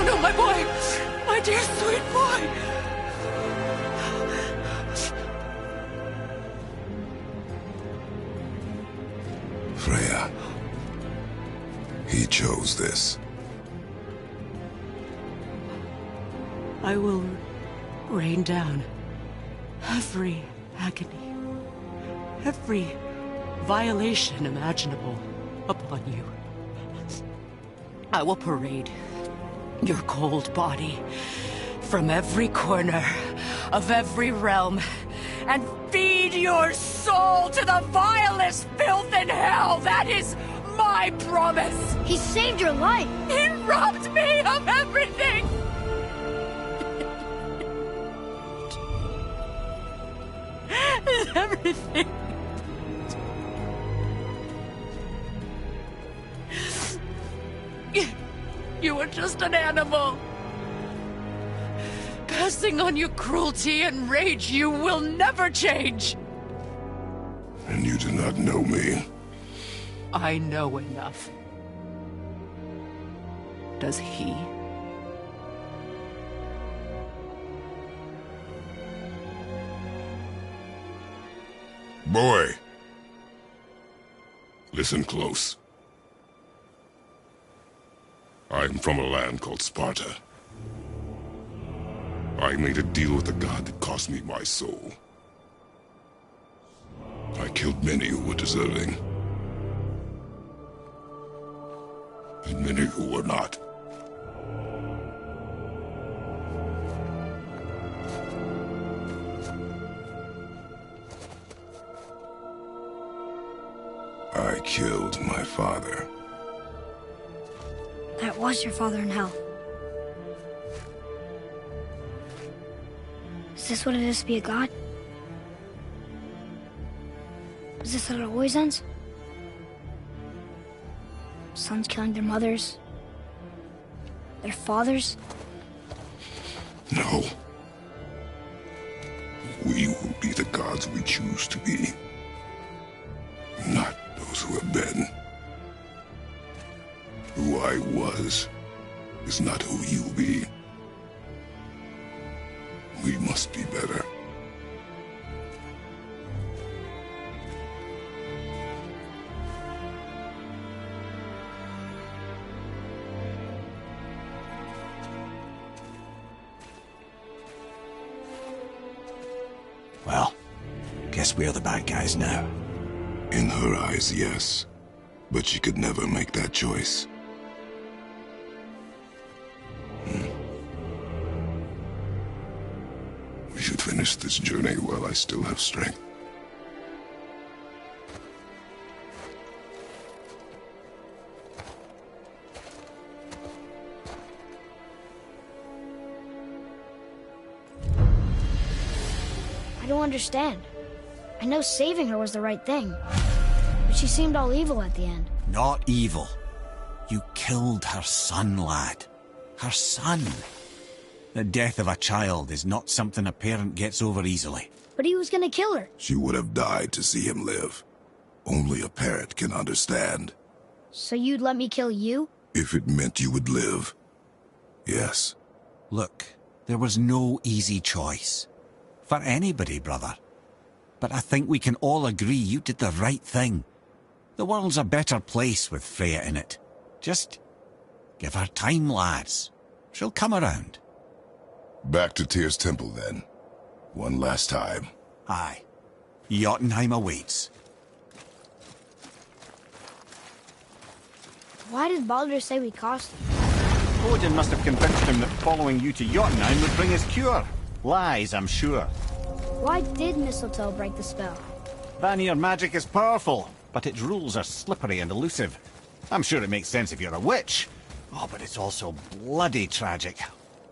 Speaker 6: No, my boy! My dear sweet boy!
Speaker 3: Freya. He chose this.
Speaker 6: I will rain down every agony, every violation imaginable upon you. I will parade your cold body from every corner of every realm and feed your soul to the vilest filth in hell. That is my promise.
Speaker 2: He saved your life.
Speaker 6: He robbed me of everything. Everything. You were just an animal. Passing on your cruelty and rage, you will never change.
Speaker 3: And you do not know me.
Speaker 6: I know enough. Does he?
Speaker 3: boy. Listen close. I'm from a land called Sparta. I made a deal with a god that cost me my soul. I killed many who were deserving. And many who were not. I killed my father.
Speaker 2: That was your father in hell. Is this what it is to be a god? Is this how it always ends? Sons killing their mothers? Their fathers?
Speaker 3: No. We will be the gods we choose to be. Not those who have been. Who I was is not who you'll be. We must be better.
Speaker 1: Well, guess we're the bad guys now.
Speaker 3: In her eyes, yes. But she could never make that choice. We should finish this journey while I still have strength.
Speaker 2: I don't understand. I know saving her was the right thing, but she seemed all evil at the end.
Speaker 1: Not evil. You killed her son, lad. Her son. The death of a child is not something a parent gets over easily.
Speaker 2: But he was gonna kill her.
Speaker 3: She would have died to see him live. Only a parent can understand.
Speaker 2: So you'd let me kill you?
Speaker 3: If it meant you would live. Yes.
Speaker 1: Look, there was no easy choice. For anybody, brother. But I think we can all agree you did the right thing. The world's a better place with Freya in it. Just give her time, lads. She'll come around.
Speaker 3: Back to Tyr's temple, then. One last time.
Speaker 1: Aye. Jotunheim awaits.
Speaker 2: Why did Baldur say we cost him?
Speaker 1: Odin must have convinced him that following you to Jotunheim would bring his cure. Lies, I'm sure.
Speaker 2: Why did Mistletoe break the spell?
Speaker 1: Vanir magic is powerful, but its rules are slippery and elusive. I'm sure it makes sense if you're a witch. Oh, but it's also bloody tragic.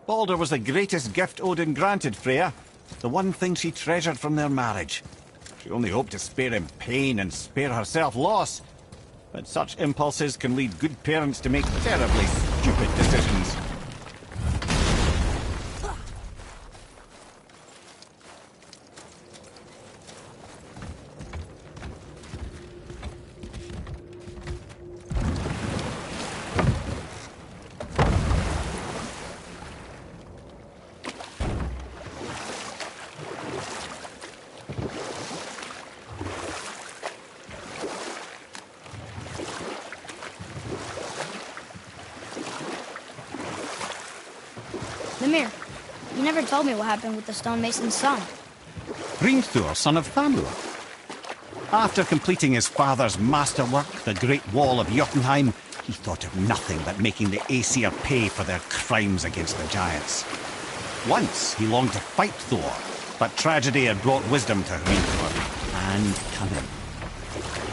Speaker 1: Baldur was the greatest gift Odin granted Freya. The one thing she treasured from their marriage. She only hoped to spare him pain and spare herself loss. But such impulses can lead good parents to make terribly stupid decisions.
Speaker 2: Mimir, you never told me what happened with the stonemason's son.
Speaker 1: Hrimthur, son of Thamur. After completing his father's masterwork, the Great Wall of Jotunheim, he thought of nothing but making the Aesir pay for their crimes against the giants. Once he longed to fight Thor, but tragedy had brought wisdom to Hrimthur, and cunning.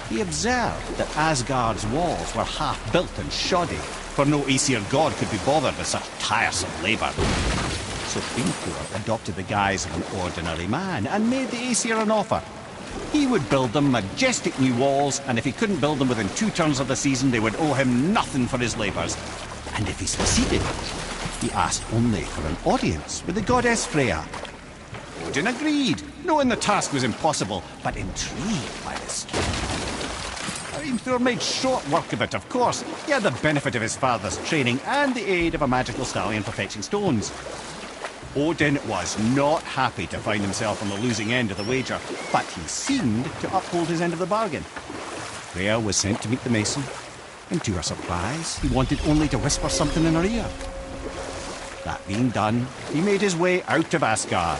Speaker 1: He observed that Asgard's walls were half-built and shoddy, for no Aesir god could be bothered with such tiresome labour. So Hrimthur adopted the guise of an ordinary man and made the Aesir an offer. He would build them majestic new walls, and if he couldn't build them within 2 turns of the season, they would owe him nothing for his labours. And if he succeeded, he asked only for an audience with the goddess Freya. Odin agreed, knowing the task was impossible, but intrigued by the scheme. Hrimthur made short work of it, of course. He had the benefit of his father's training and the aid of a magical stallion for fetching stones. Odin was not happy to find himself on the losing end of the wager, but he seemed to uphold his end of the bargain. Freya was sent to meet the mason, and to her surprise, he wanted only to whisper something in her ear. That being done, he made his way out of Asgard.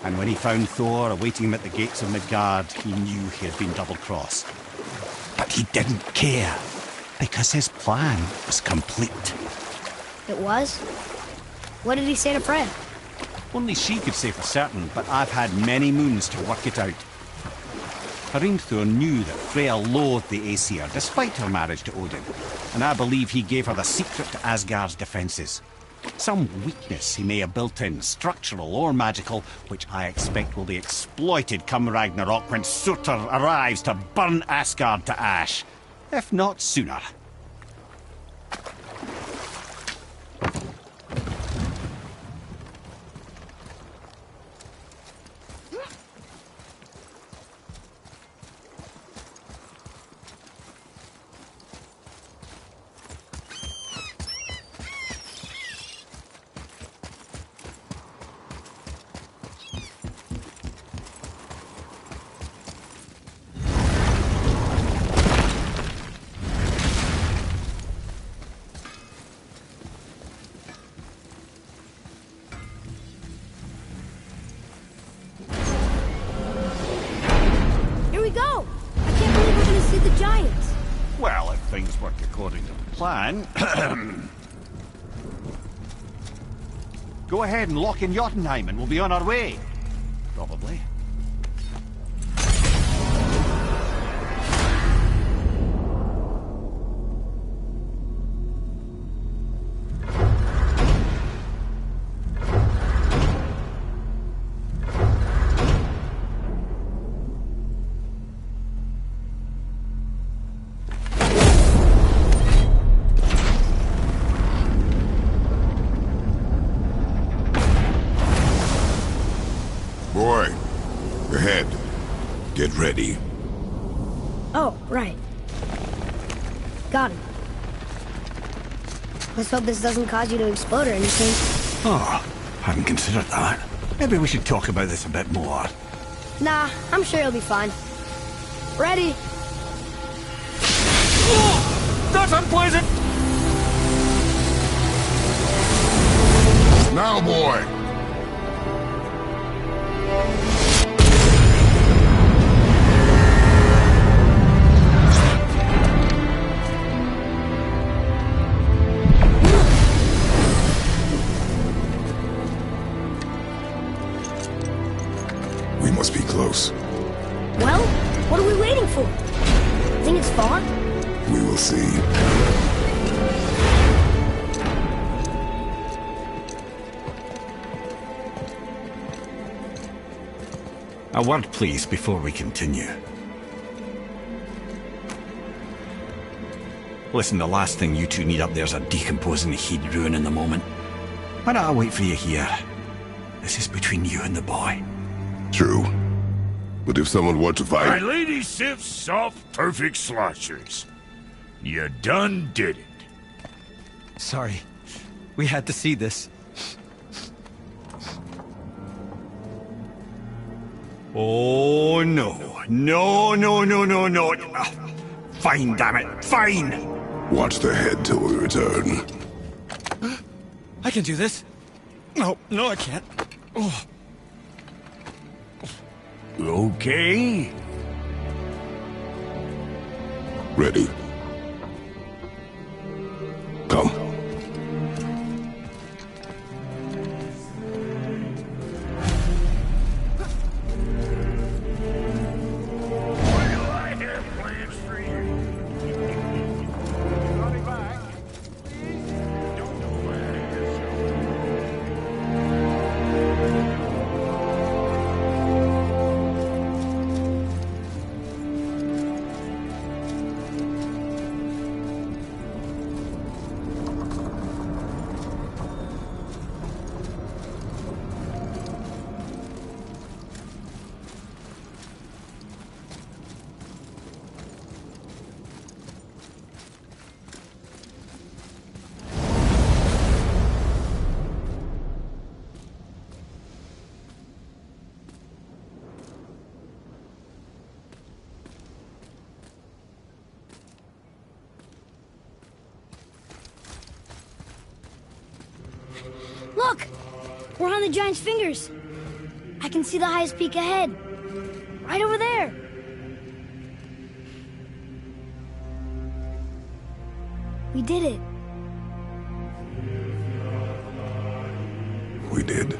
Speaker 1: And when he found Thor awaiting him at the gates of Midgard, he knew he had been double-crossed. But he didn't care, because his plan was complete.
Speaker 2: It was? What did he say to Freya?
Speaker 1: Only she could say for certain, but I've had many moons to work it out. Hrimthur knew that Freya loathed the Aesir, despite her marriage to Odin, and I believe he gave her the secret to Asgard's defences. Some weakness he may have built in, structural or magical, which I expect will be exploited come Ragnarok when Surtur arrives to burn Asgard to ash. If not sooner. Well, if things work according to plan... Go ahead and lock in Jotunheim and we'll be on our way. Probably.
Speaker 3: Boy, ahead. Get ready.
Speaker 2: Oh, right. Got him. Let's hope this doesn't cause you to explode or anything.
Speaker 1: Oh, hadn't considered that. Maybe we should talk about this a bit more.
Speaker 2: Nah, I'm sure you'll be fine. Ready?
Speaker 1: Oh, that's unpleasant!
Speaker 3: Now, boy! We must be close.
Speaker 2: Well, what are we waiting for? Think it's far?
Speaker 3: We will see.
Speaker 1: A word, please, before we continue. Listen, the last thing you two need up there's a decomposing heat ruining the moment. Why don't I wait for you here? This is between you and the boy.
Speaker 3: True. But if someone were to fight...
Speaker 4: My Lady Sif's soft, perfect sloshers. You done did it.
Speaker 5: Sorry. We had to see this.
Speaker 1: Oh, no. No, no, no, no, no. Fine, damn it. Fine.
Speaker 3: Watch the head till we return.
Speaker 5: I can do this. No, I can't. Oh.
Speaker 4: Okay.
Speaker 3: Ready. Come.
Speaker 2: We're on the giant's fingers. I can see the highest peak ahead. Right over there. We did it.
Speaker 3: We did.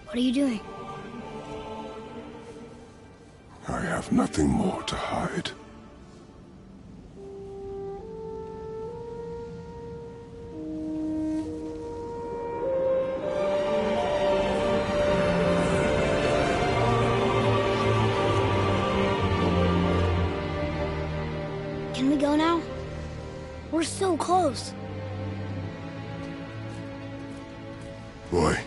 Speaker 2: What are you doing?
Speaker 3: I have nothing more to hide.
Speaker 2: Can we go now? We're so close.
Speaker 3: Boy.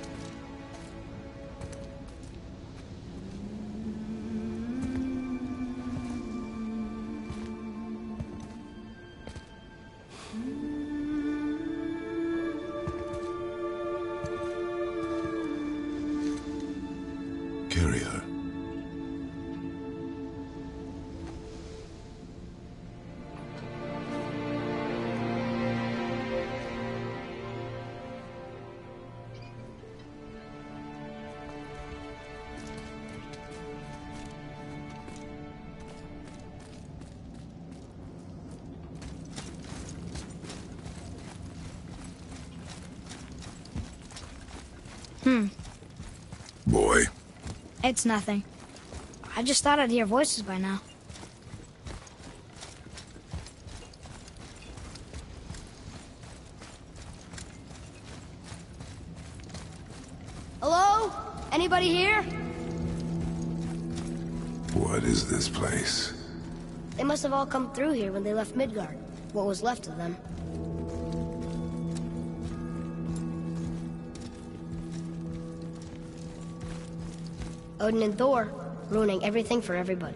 Speaker 3: Carry her. Boy.
Speaker 2: It's nothing. I just thought I'd hear voices by now. Hello? Anybody here?
Speaker 3: What is this place?
Speaker 2: They must have all come through here when they left Midgard. What was left of them. Odin and Thor, ruining everything for everybody.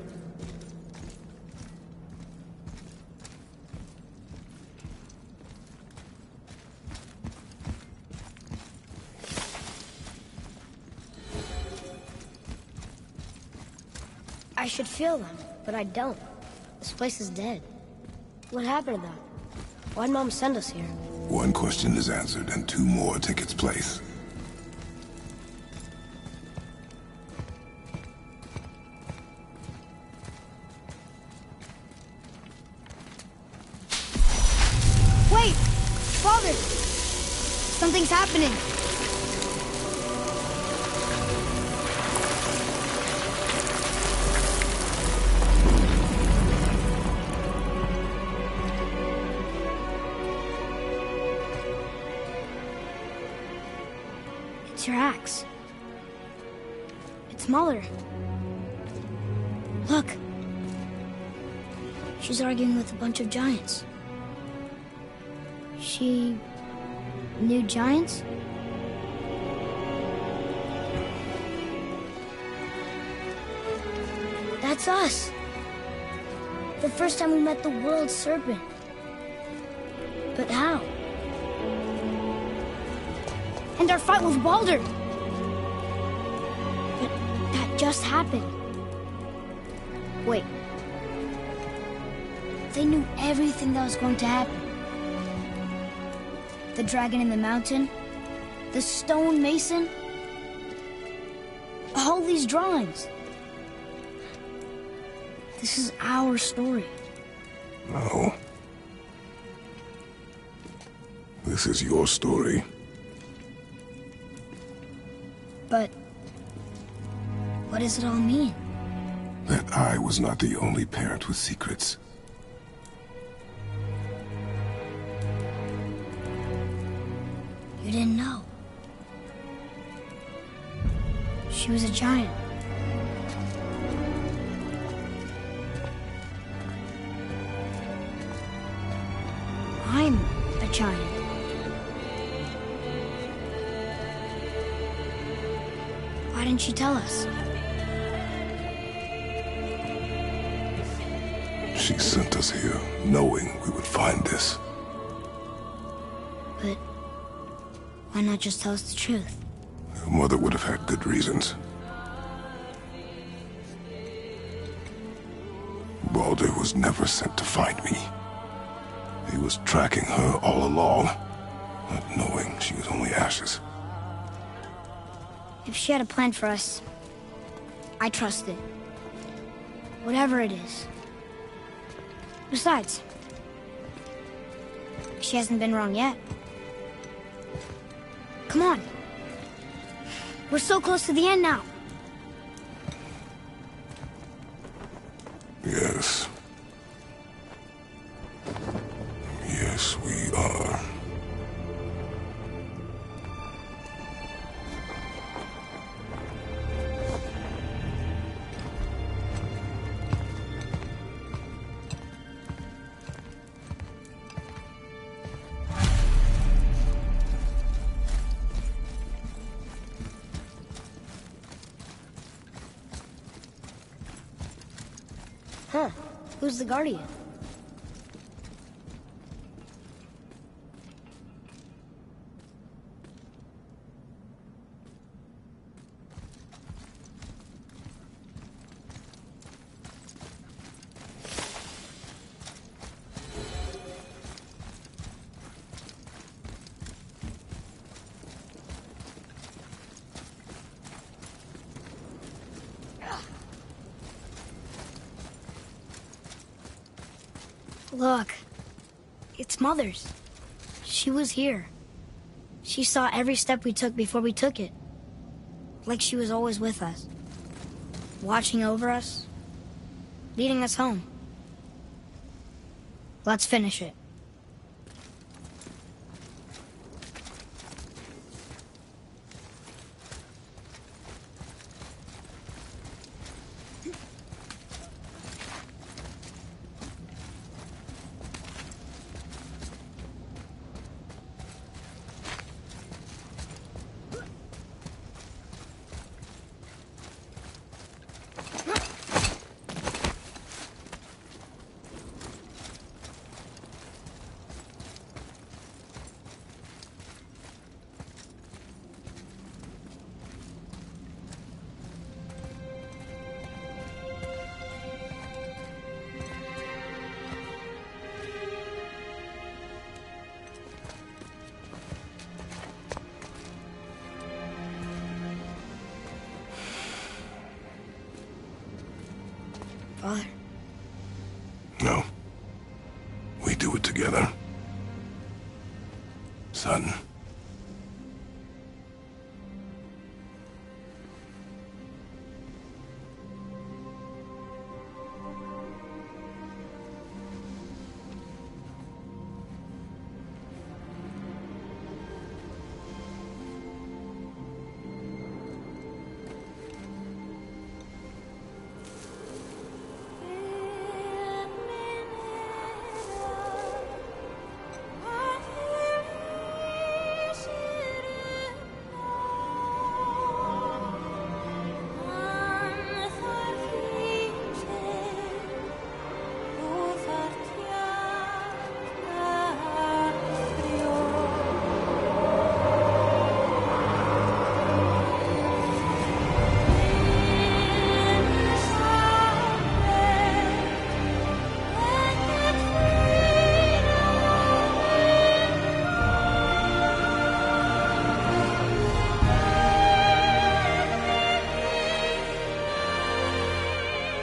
Speaker 2: I should feel them, but I don't. This place is dead. What happened to them? Why'd Mom send us here?
Speaker 3: One question is answered, and two more take its place.
Speaker 2: Wait! Father! Something's happening. It's your axe. It's Muller. Look. She's arguing with a bunch of giants. She knew giants? That's us. The first time we met the world serpent. But how? And our fight with Baldur. But that just happened. Wait. They knew everything that was going to happen. The dragon in the mountain, the stone mason, all these drawings. This is our story.
Speaker 3: No. This is your story.
Speaker 2: But what does it all mean?
Speaker 3: That I was not the only parent with secrets.
Speaker 2: You didn't know. She was a giant. I'm a giant. Why didn't she tell us?
Speaker 3: She sent us here, knowing we would find this.
Speaker 2: But why not just tell us the truth?
Speaker 3: Your mother would have had good reasons. Baldur was never sent to find me. He was tracking her all along, not knowing she was only ashes.
Speaker 2: If she had a plan for us, I trust it. Whatever it is. Besides, she hasn't been wrong yet. Come on. We're so close to the end now.
Speaker 3: Yes. Yes, we are.
Speaker 2: Huh. Who's the guardian? Look, it's Mother's. She was here. She saw every step we took before we took it. Like she was always with us. Watching over us. Leading us home. Let's finish it. Father?
Speaker 3: No. We do it together. Son.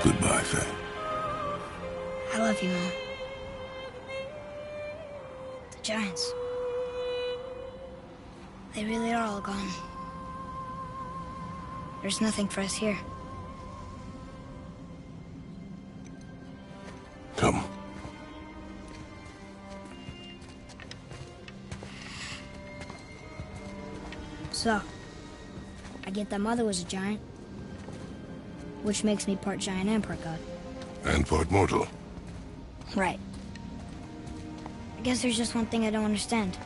Speaker 3: Goodbye, Faye.
Speaker 2: I love you, Mom. The Giants. They really are all gone. There's nothing for us here.
Speaker 3: Come.
Speaker 2: So, I get that Mother was a giant, which makes me part giant and part god.
Speaker 3: And part mortal.
Speaker 2: Right. I guess there's just one thing I don't understand.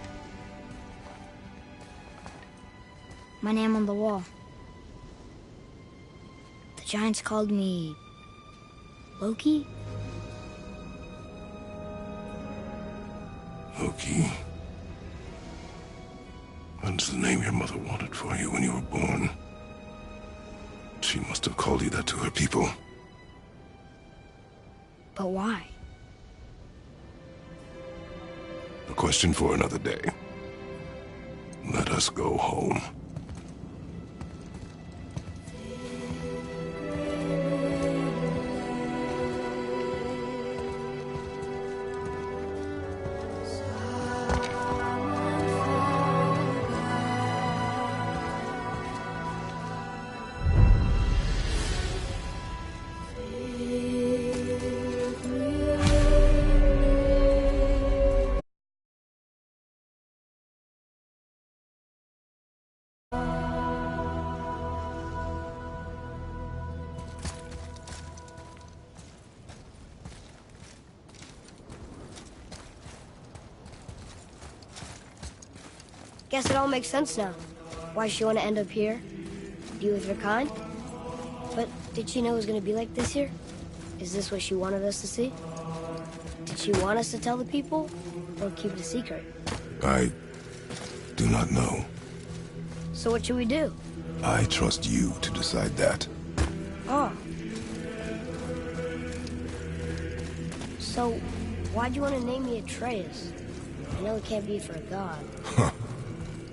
Speaker 2: My name on the wall. The Giants called me... Loki?
Speaker 3: Loki. That's the name your mother wanted for you when you were born. She must have called you that to her people.
Speaker 2: But why?
Speaker 3: A question for another day. Let us go home.
Speaker 2: Guess it all makes sense now. Why she want to end up here? Be with her kind? But did she know it was going to be like this here? Is this what she wanted us to see? Did she want us to tell the people? Or keep it a secret?
Speaker 3: I do not know.
Speaker 2: So what should we do?
Speaker 3: I trust you to decide that.
Speaker 2: Oh. So, why'd you want to name me Atreus? I know it can't be for a god.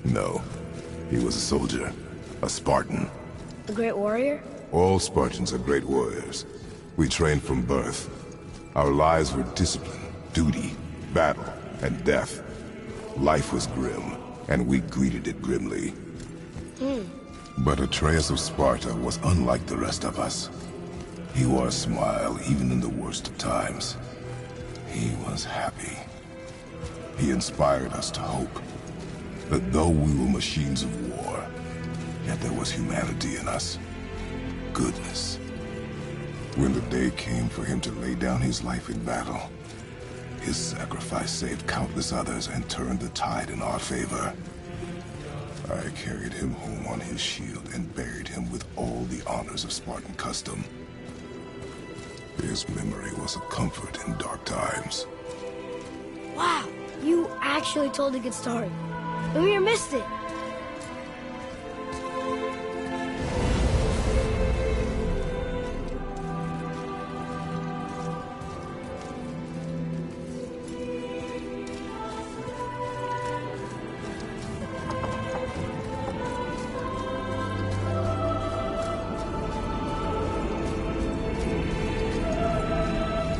Speaker 3: No. He was a soldier. A Spartan.
Speaker 2: A great warrior?
Speaker 3: All Spartans are great warriors. We trained from birth. Our lives were discipline, duty, battle, and death. Life was grim, and we greeted it grimly. But Atreus of Sparta was unlike the rest of us. He wore a smile even in the worst of times. He was happy. He inspired us to hope that though we were machines of war, yet there was humanity in us. Goodness. When the day came for him to lay down his life in battle, his sacrifice saved countless others and turned the tide in our favor. I carried him home on his shield and buried him with all the honors of Spartan custom. His memory was a comfort in dark times.
Speaker 2: Wow, you actually told a good story. Amir missed it.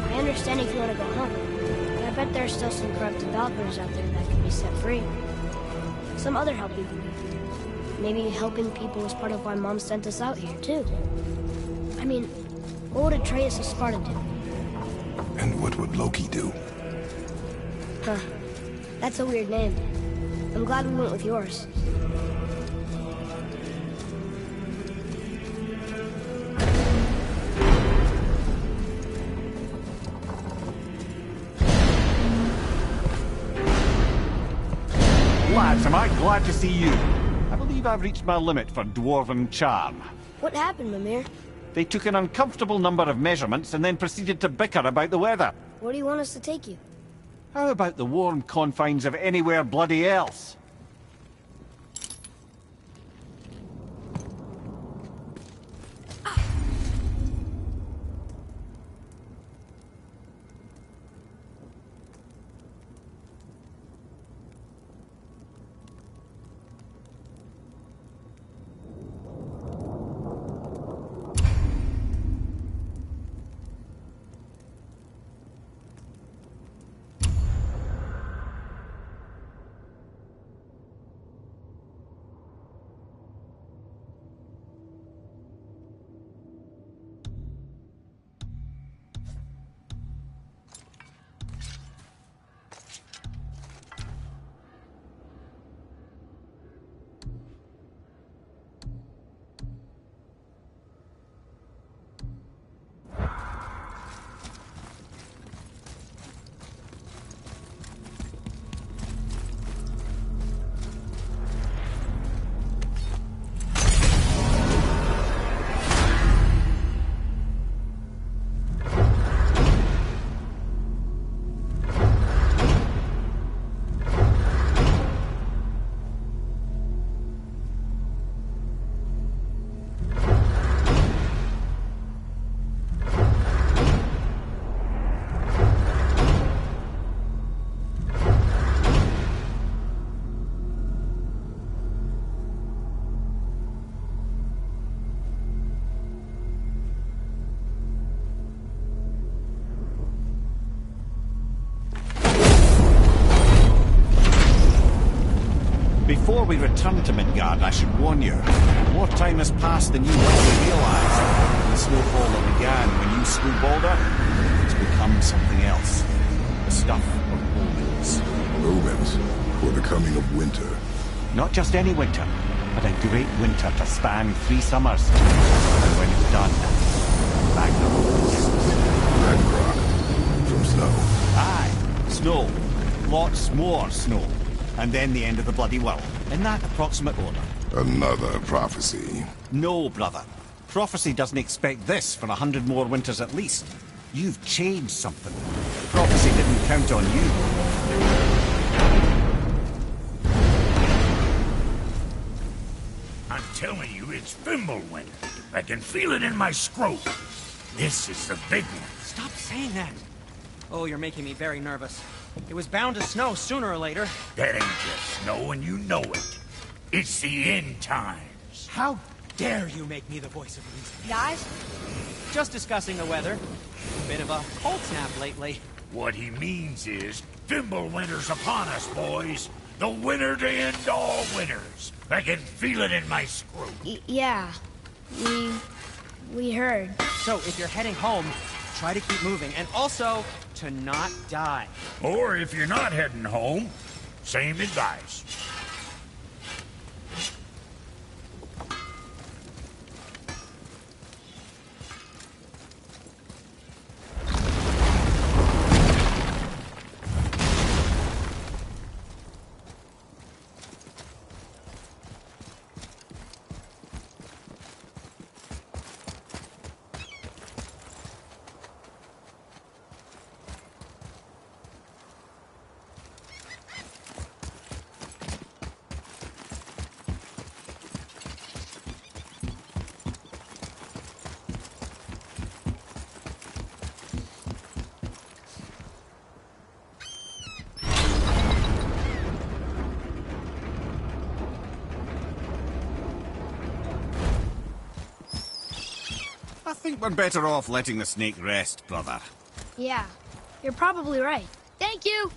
Speaker 2: I understand if you want to go home, but I bet there's still some corrupted Valkyries out there that can be set free. Some other help you can do. Maybe helping people was part of why Mom sent us out here, too. I mean, what would Atreus of Sparta do?
Speaker 3: And what would Loki do?
Speaker 2: Huh. That's a weird name. I'm glad we went with yours.
Speaker 1: Lads, am I glad to see you. I believe I've reached my limit for dwarven charm.
Speaker 2: What happened, Mimir?
Speaker 1: They took an uncomfortable number of measurements and then proceeded to bicker about the weather.
Speaker 2: Where do you want us to take you?
Speaker 1: How about the warm confines of anywhere bloody else? Before we return to Midgard, I should warn you. More time has passed than you likely realise. The snowfall that began when you slew Balder has become something else. The stuff of omens.
Speaker 3: Omens for the coming of winter.
Speaker 1: Not just any winter, but a great winter to span 3 summers. And when it's done, Ragnarok.
Speaker 3: Ragnarok. From snow.
Speaker 1: Aye, snow. Lots more snow. And then the end of the bloody world. In that approximate order.
Speaker 3: Another prophecy.
Speaker 1: No, brother. Prophecy doesn't expect this for 100 more winters at least. You've changed something. Prophecy didn't count on you.
Speaker 4: I'm telling you, it's Fimbulwinter. I can feel it in my scrotum. This is the big one.
Speaker 5: Stop saying that. Oh, you're making me very nervous. It was bound to snow sooner or later.
Speaker 4: That ain't just snow, and you know it. It's the end times.
Speaker 5: How dare you make me the voice of reason?
Speaker 2: Guys?
Speaker 5: Just discussing the weather. Bit of a cold snap lately.
Speaker 4: What he means is, Fimbulwinter's upon us, boys. The winter to end all winters. I can feel it in my scrotum.
Speaker 2: Yeah. We heard.
Speaker 5: So, if you're heading home, try to keep moving, and also to not die.
Speaker 4: Or if you're not heading home, same advice.
Speaker 1: I think we're better off letting the snake rest, brother.
Speaker 2: Yeah. You're probably right. Thank you!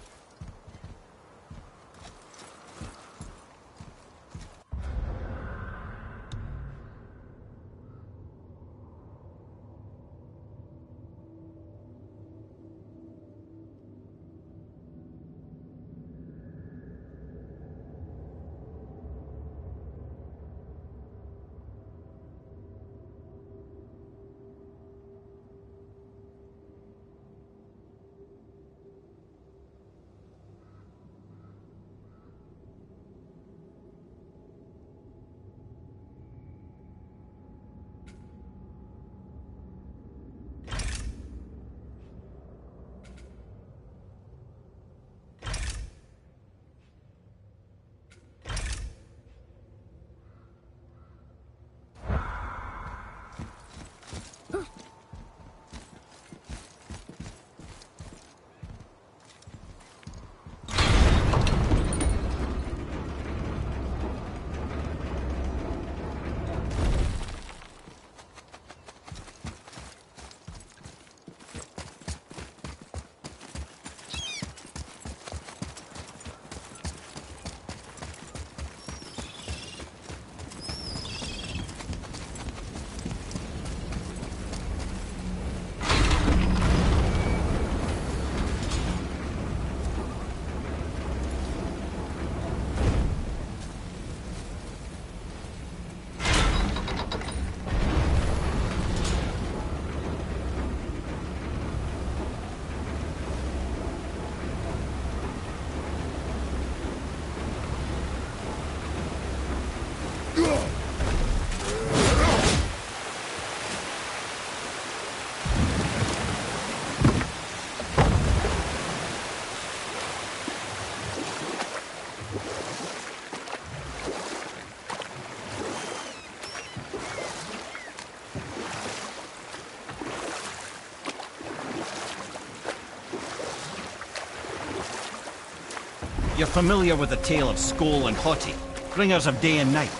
Speaker 1: You're familiar with the tale of Skoll and Hoti, bringers of day and night.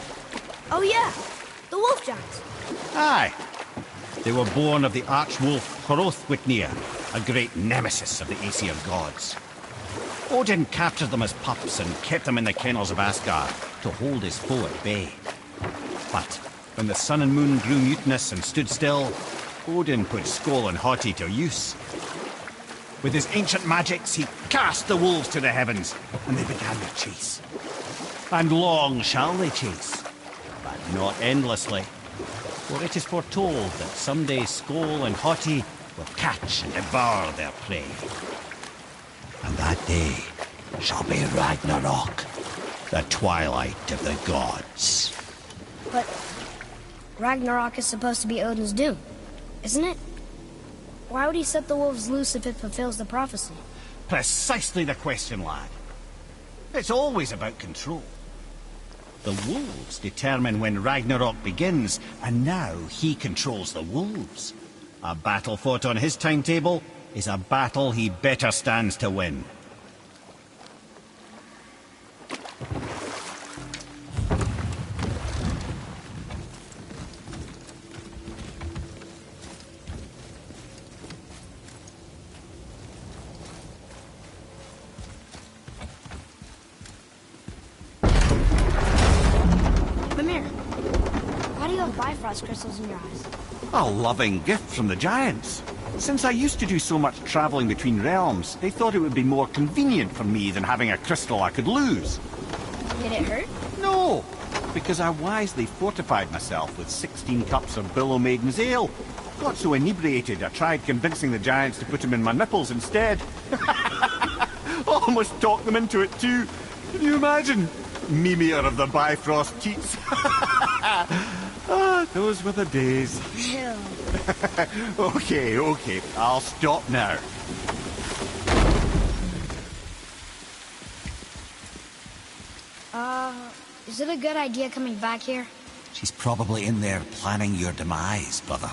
Speaker 2: Oh yeah, the wolf giants.
Speaker 1: Aye. They were born of the arch-wolf Hrothwitnir, a great nemesis of the Aesir gods. Odin captured them as pups and kept them in the kennels of Asgard, to hold his foe at bay. But when the sun and moon grew mutinous and stood still, Odin put Skoll and Hati to use. With his ancient magics, he cast the wolves to the heavens, and they began their chase. And long shall they chase, but not endlessly. For it is foretold that someday Skoll and Hati will catch and devour their prey. And that day shall be Ragnarok, the twilight of the gods.
Speaker 2: But Ragnarok is supposed to be Odin's doom, isn't it? Why would he set the wolves loose if it fulfills the prophecy?
Speaker 1: Precisely the question, lad. It's always about control. The wolves determine when Ragnarok begins, and now he controls the wolves. A battle fought on his timetable is a battle he better stands to win.
Speaker 2: Mimir, why do you have Bifrost crystals in your eyes?
Speaker 1: A loving gift from the giants. Since I used to do so much traveling between realms, they thought it would be more convenient for me than having a crystal I could lose.
Speaker 2: Did it hurt?
Speaker 1: No, because I wisely fortified myself with 16 cups of Billow Maiden's Ale. Got so inebriated, I tried convincing the giants to put them in my nipples instead. Almost talked them into it too. Can you imagine? Mimir of the Bifrost teats. Ah, those were the days.
Speaker 2: Ew.
Speaker 1: Okay, I'll stop now.
Speaker 2: Is it a good idea coming back here?
Speaker 1: She's probably in there planning your demise, brother.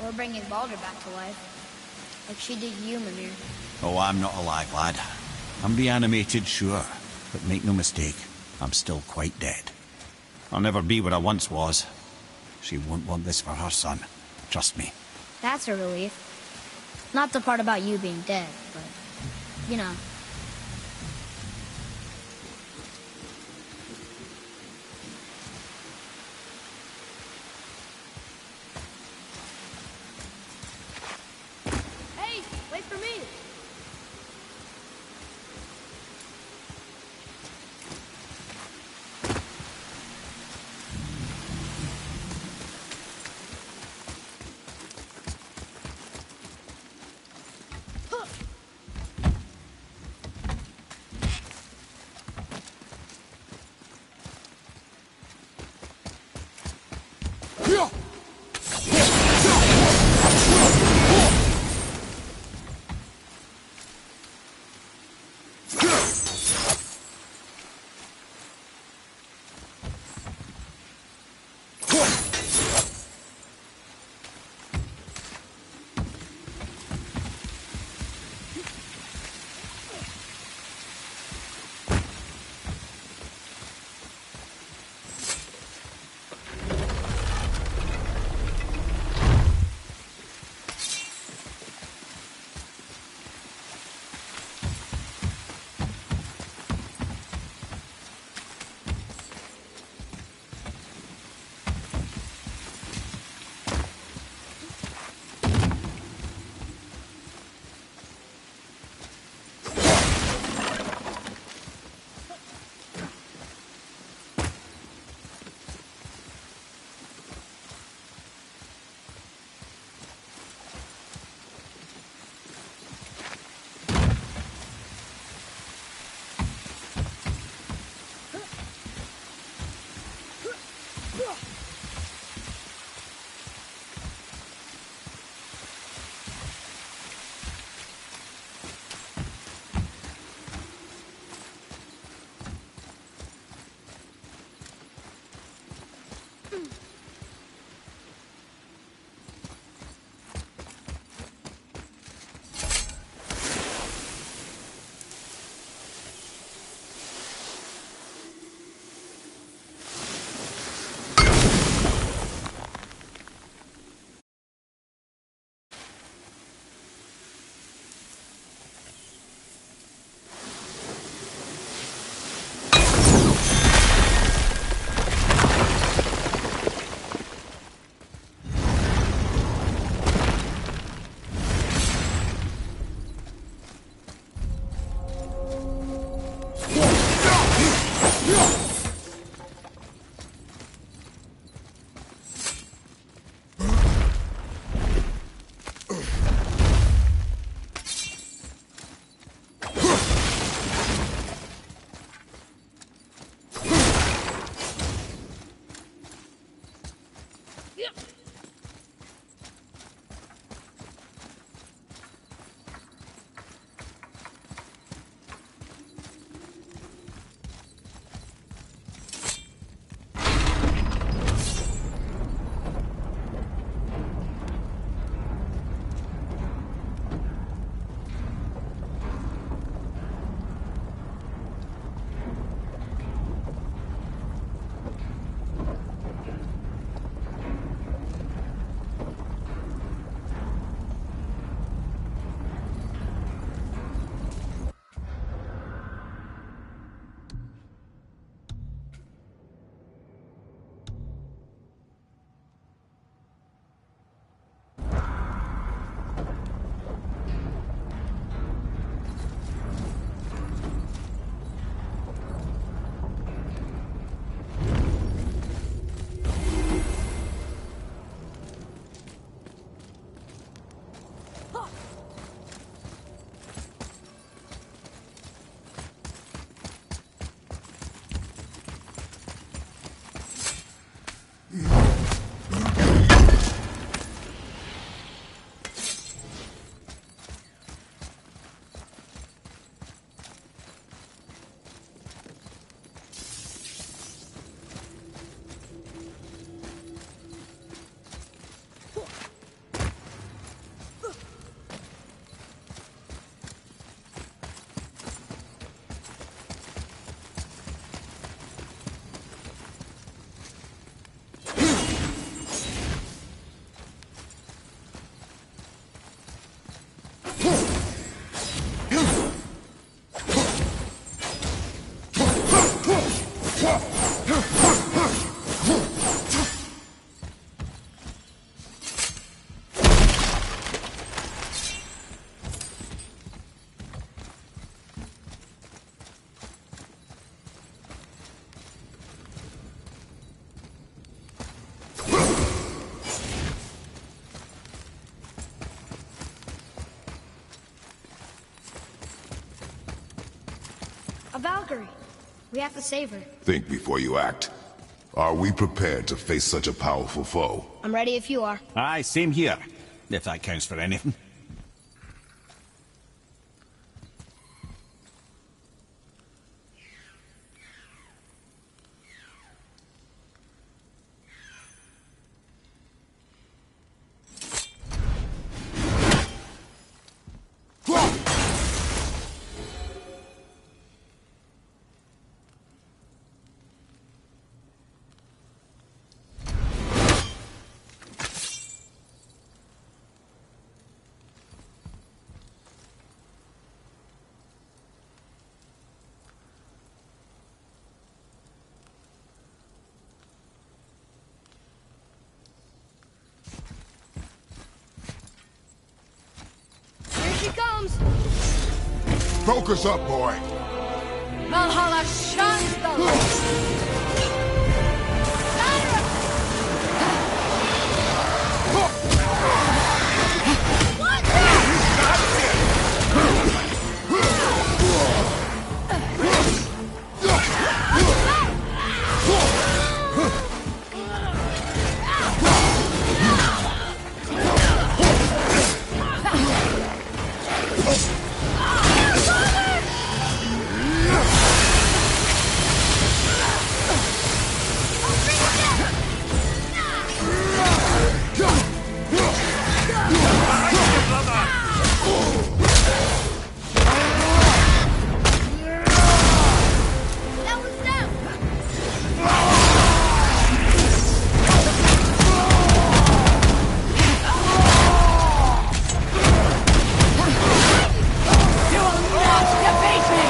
Speaker 2: Or bringing Baldur back to life? Like she did you, Mimir.
Speaker 1: Oh, I'm not alive, lad. I'm reanimated, sure. But make no mistake, I'm still quite dead. I'll never be what I once was. She won't want this for her son. Trust me.
Speaker 2: That's a relief. Not the part about you being dead, but, you know. Hey, wait for me! Valkyrie. We have to save her.
Speaker 3: Think before you act. Are we prepared to face such a powerful foe?
Speaker 2: I'm ready if you are.
Speaker 1: Aye, same here. If that counts for anything.
Speaker 2: Here she comes!
Speaker 3: Focus up, boy!
Speaker 8: Valhalla shines the light!
Speaker 2: That was them!
Speaker 8: You will not defeat me!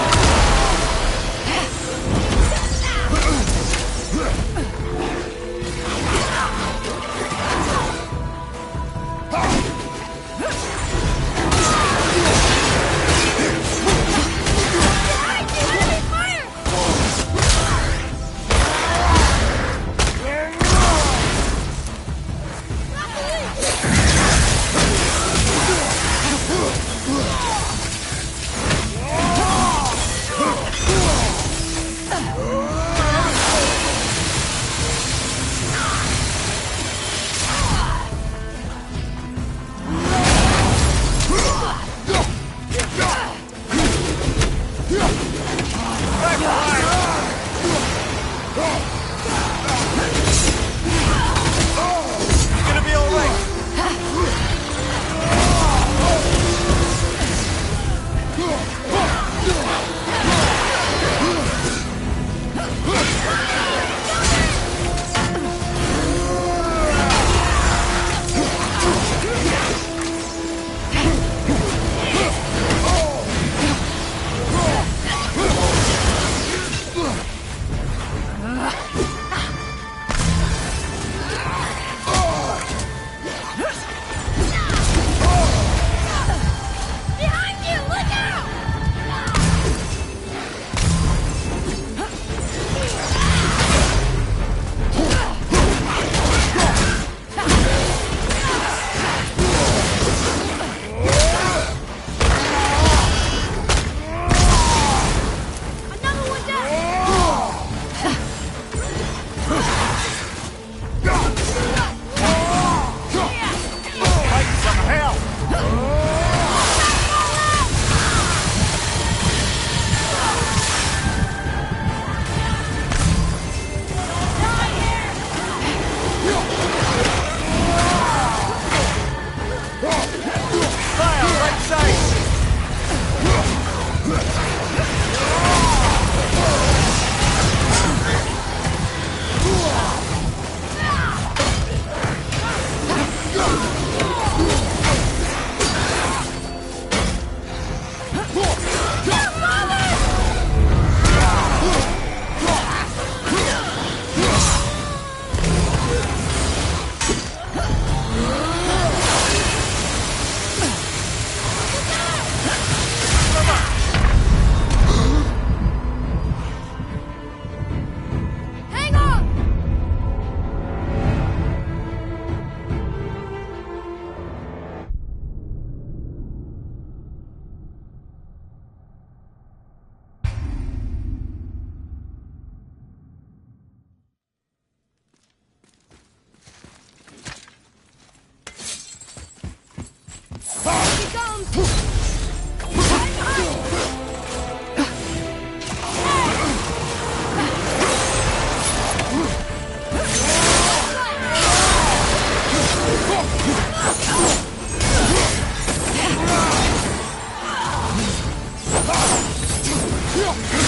Speaker 5: Gonna be alright.
Speaker 2: Behind you! Look out! Another one down!
Speaker 1: Fight some hell!
Speaker 5: Fire, right side.
Speaker 2: Die!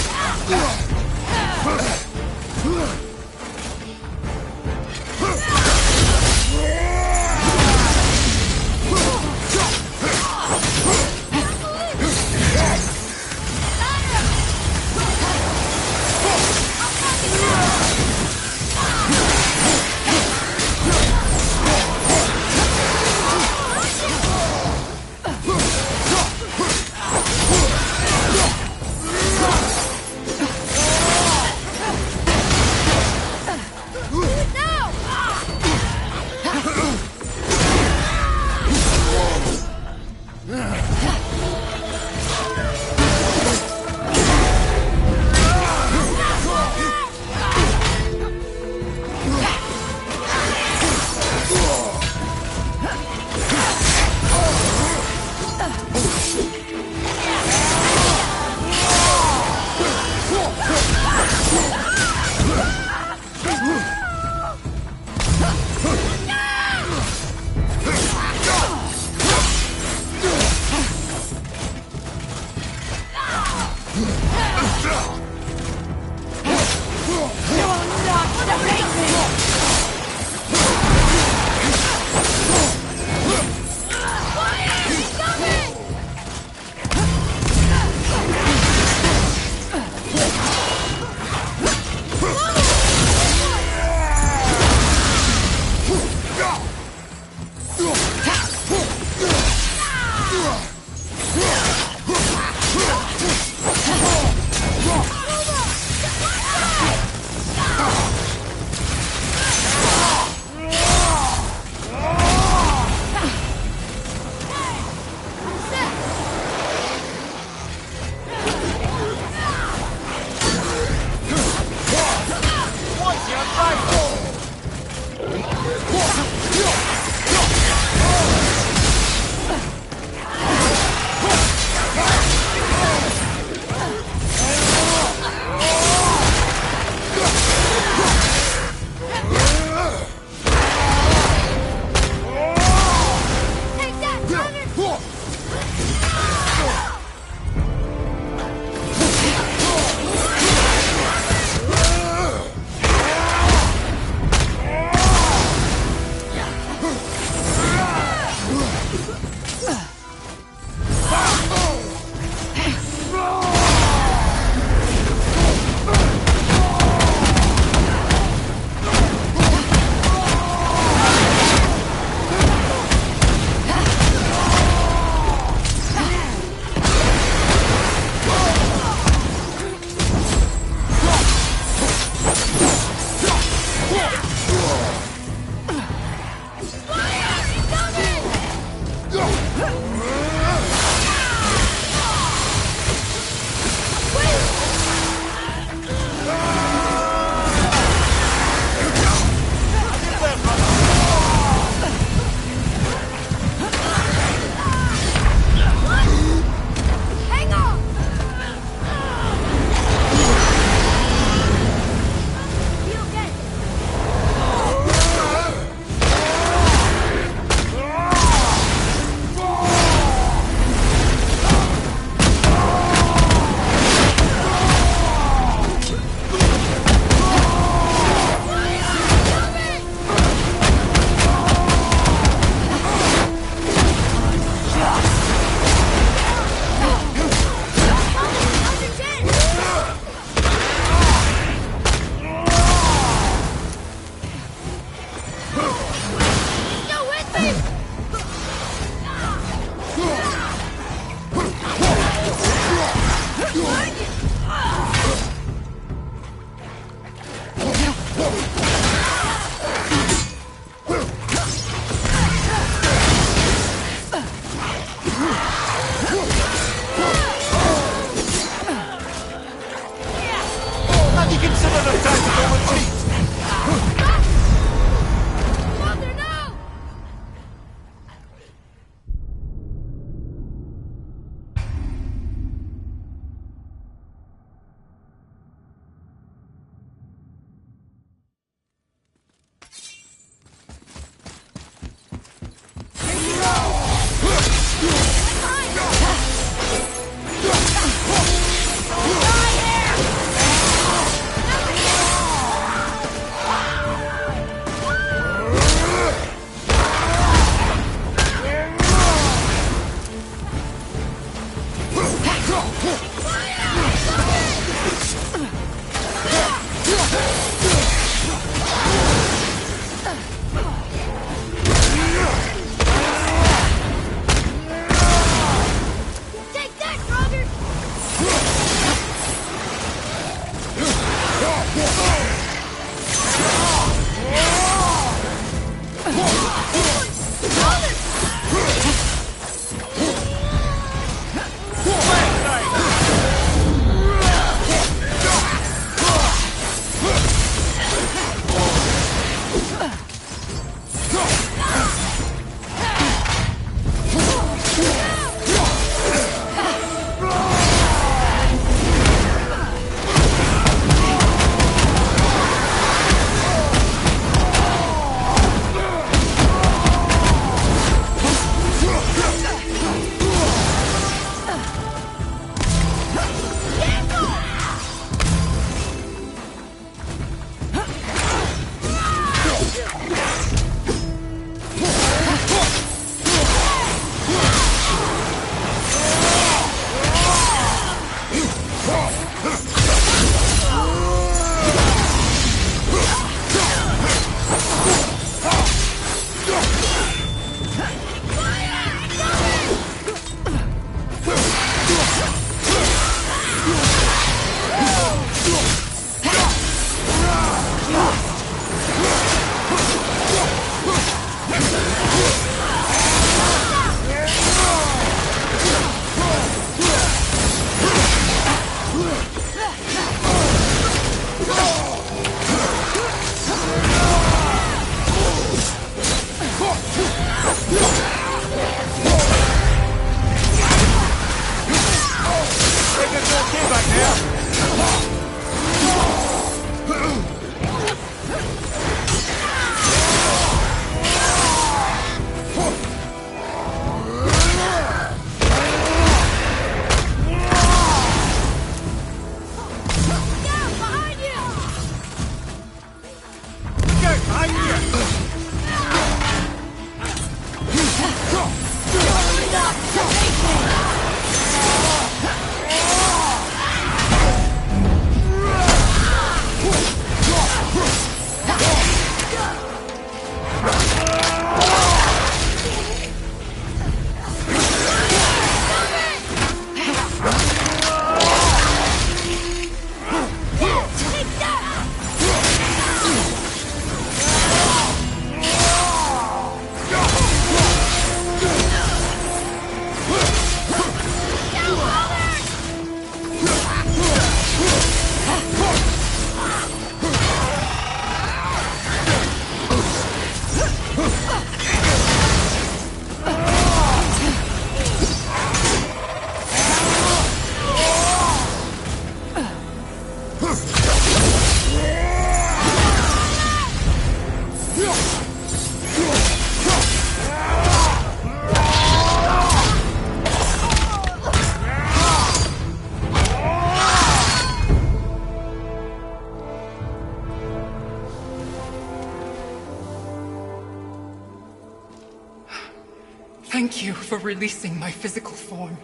Speaker 10: Thank you for releasing my physical form.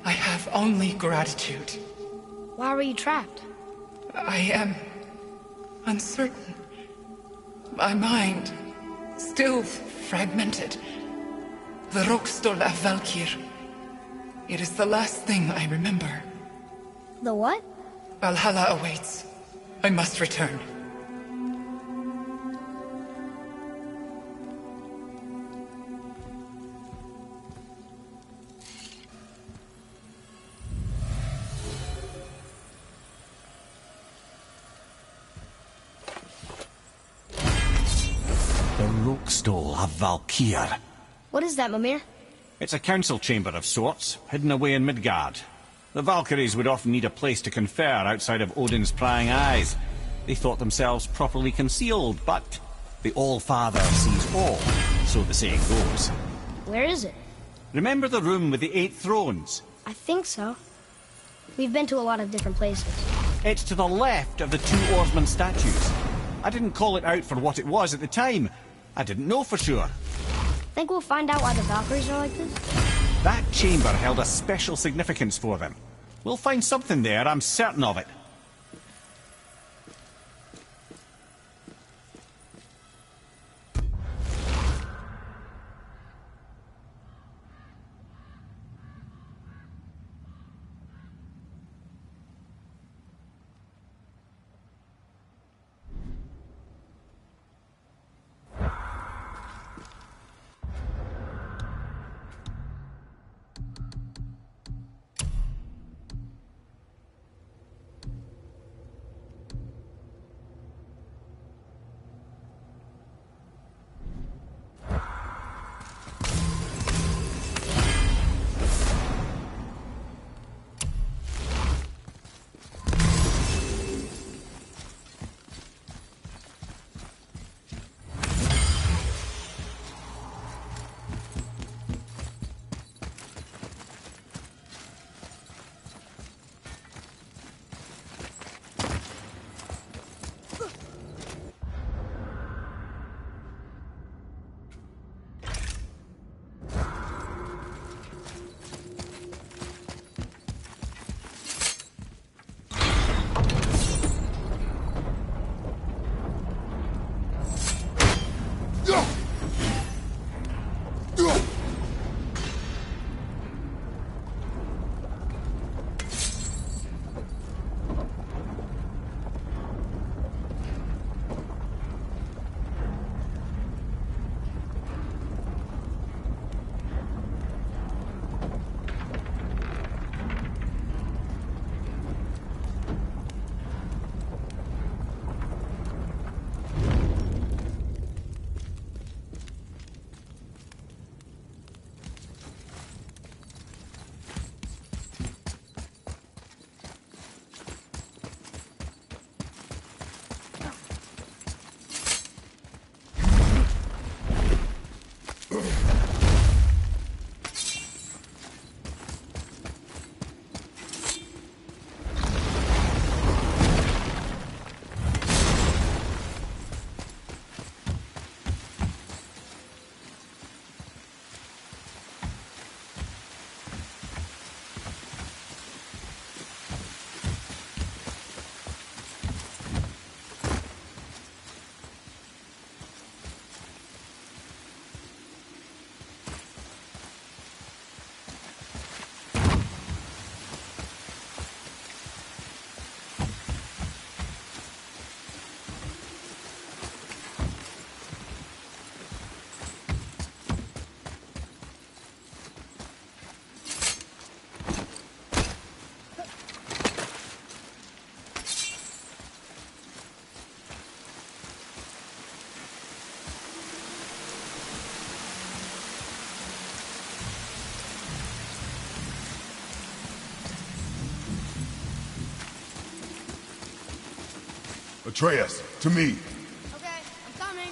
Speaker 10: I have only gratitude.
Speaker 2: Why were you trapped?
Speaker 10: I am uncertain. My mind, still fragmented. The Rokstol av Valkyr. It is the last thing I remember.
Speaker 2: The what?
Speaker 10: Valhalla awaits. I must return.
Speaker 1: The Rokstol of Valkyr.
Speaker 2: What is that, Mimir?
Speaker 1: It's a council chamber of sorts, hidden away in Midgard. The Valkyries would often need a place to confer outside of Odin's prying eyes. They thought themselves properly concealed, but the All-Father sees all, so the saying goes.
Speaker 2: Where is it?
Speaker 1: Remember the room with the 8 thrones?
Speaker 2: I think so. We've been to a lot of different places.
Speaker 1: It's to the left of the 2 oarsman statues. I didn't call it out for what it was at the time. I didn't know for sure.
Speaker 2: Think we'll find out why the Valkyries are like this?
Speaker 1: That chamber held a special significance for them. We'll find something there, I'm certain of it.
Speaker 3: Atreus, to me.
Speaker 2: Okay, I'm coming.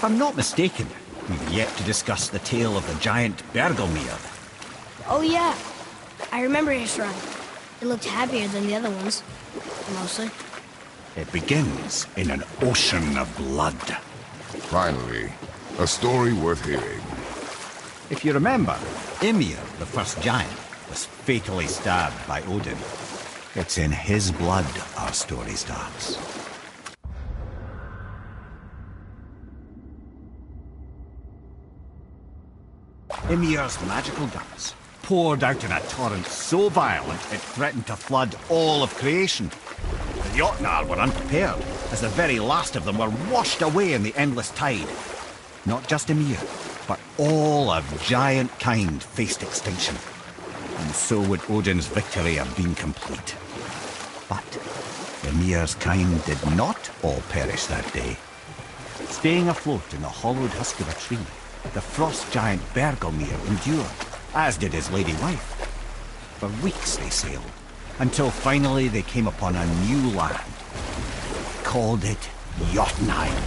Speaker 1: If I'm not mistaken, we've yet to discuss the tale of the giant Bergelmere.
Speaker 2: Oh yeah, I remember his shrine. It looked happier than the other ones, mostly.
Speaker 1: It begins in an ocean of blood.
Speaker 3: Finally, a story worth hearing.
Speaker 1: If you remember, Ymir, the first giant, was fatally stabbed by Odin. It's in his blood our story starts. Ymir's magical guts poured out in a torrent so violent it threatened to flood all of creation. The Jotnar were unprepared, as the very last of them were washed away in the endless tide. Not just Ymir, but all of giant kind faced extinction. And so would Odin's victory have been complete. But Ymir's kind did not all perish that day. Staying afloat in the hollowed husk of a tree, the frost giant Bergelmere endured, as did his lady wife. For weeks they sailed, until finally they came upon a new land. They called it Jotunheim.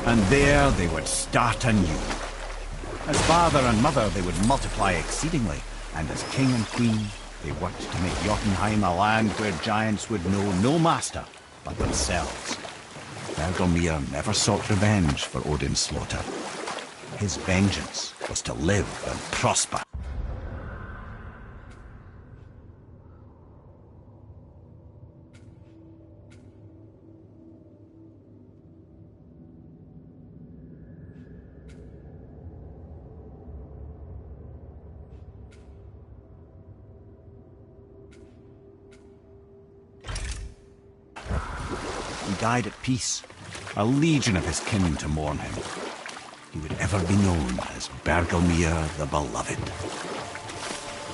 Speaker 1: And there they would start anew. As father and mother they would multiply exceedingly, and as king and queen they worked to make Jotunheim a land where giants would know no master but themselves. Bergelmere never sought revenge for Odin's slaughter. His vengeance was to live and prosper. He died at peace, a legion of his kin to mourn him. He would ever be known as Bergelmere the Beloved.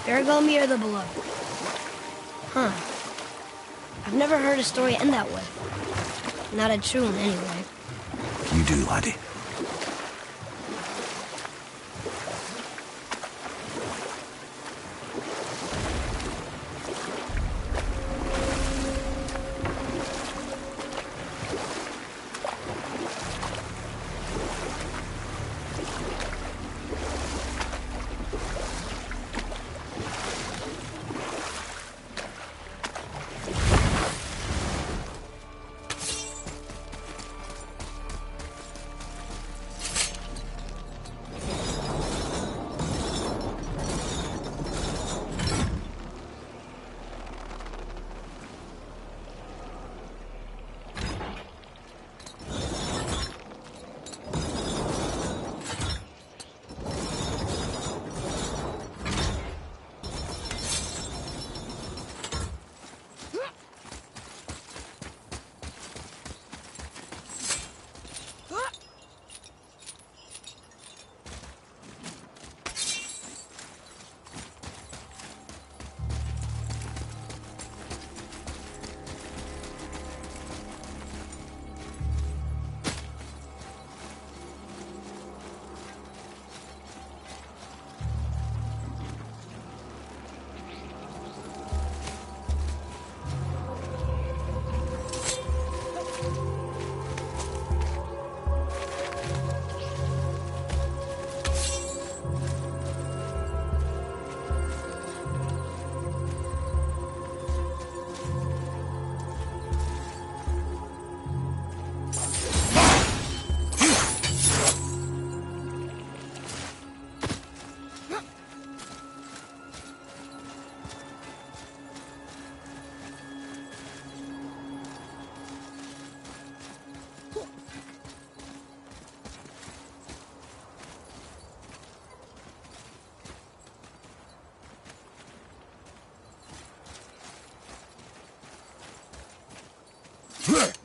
Speaker 2: Bergelmere the Beloved. Huh. I've never heard a story end that way. Not a true one, anyway.
Speaker 1: You do, laddie.
Speaker 3: Huh!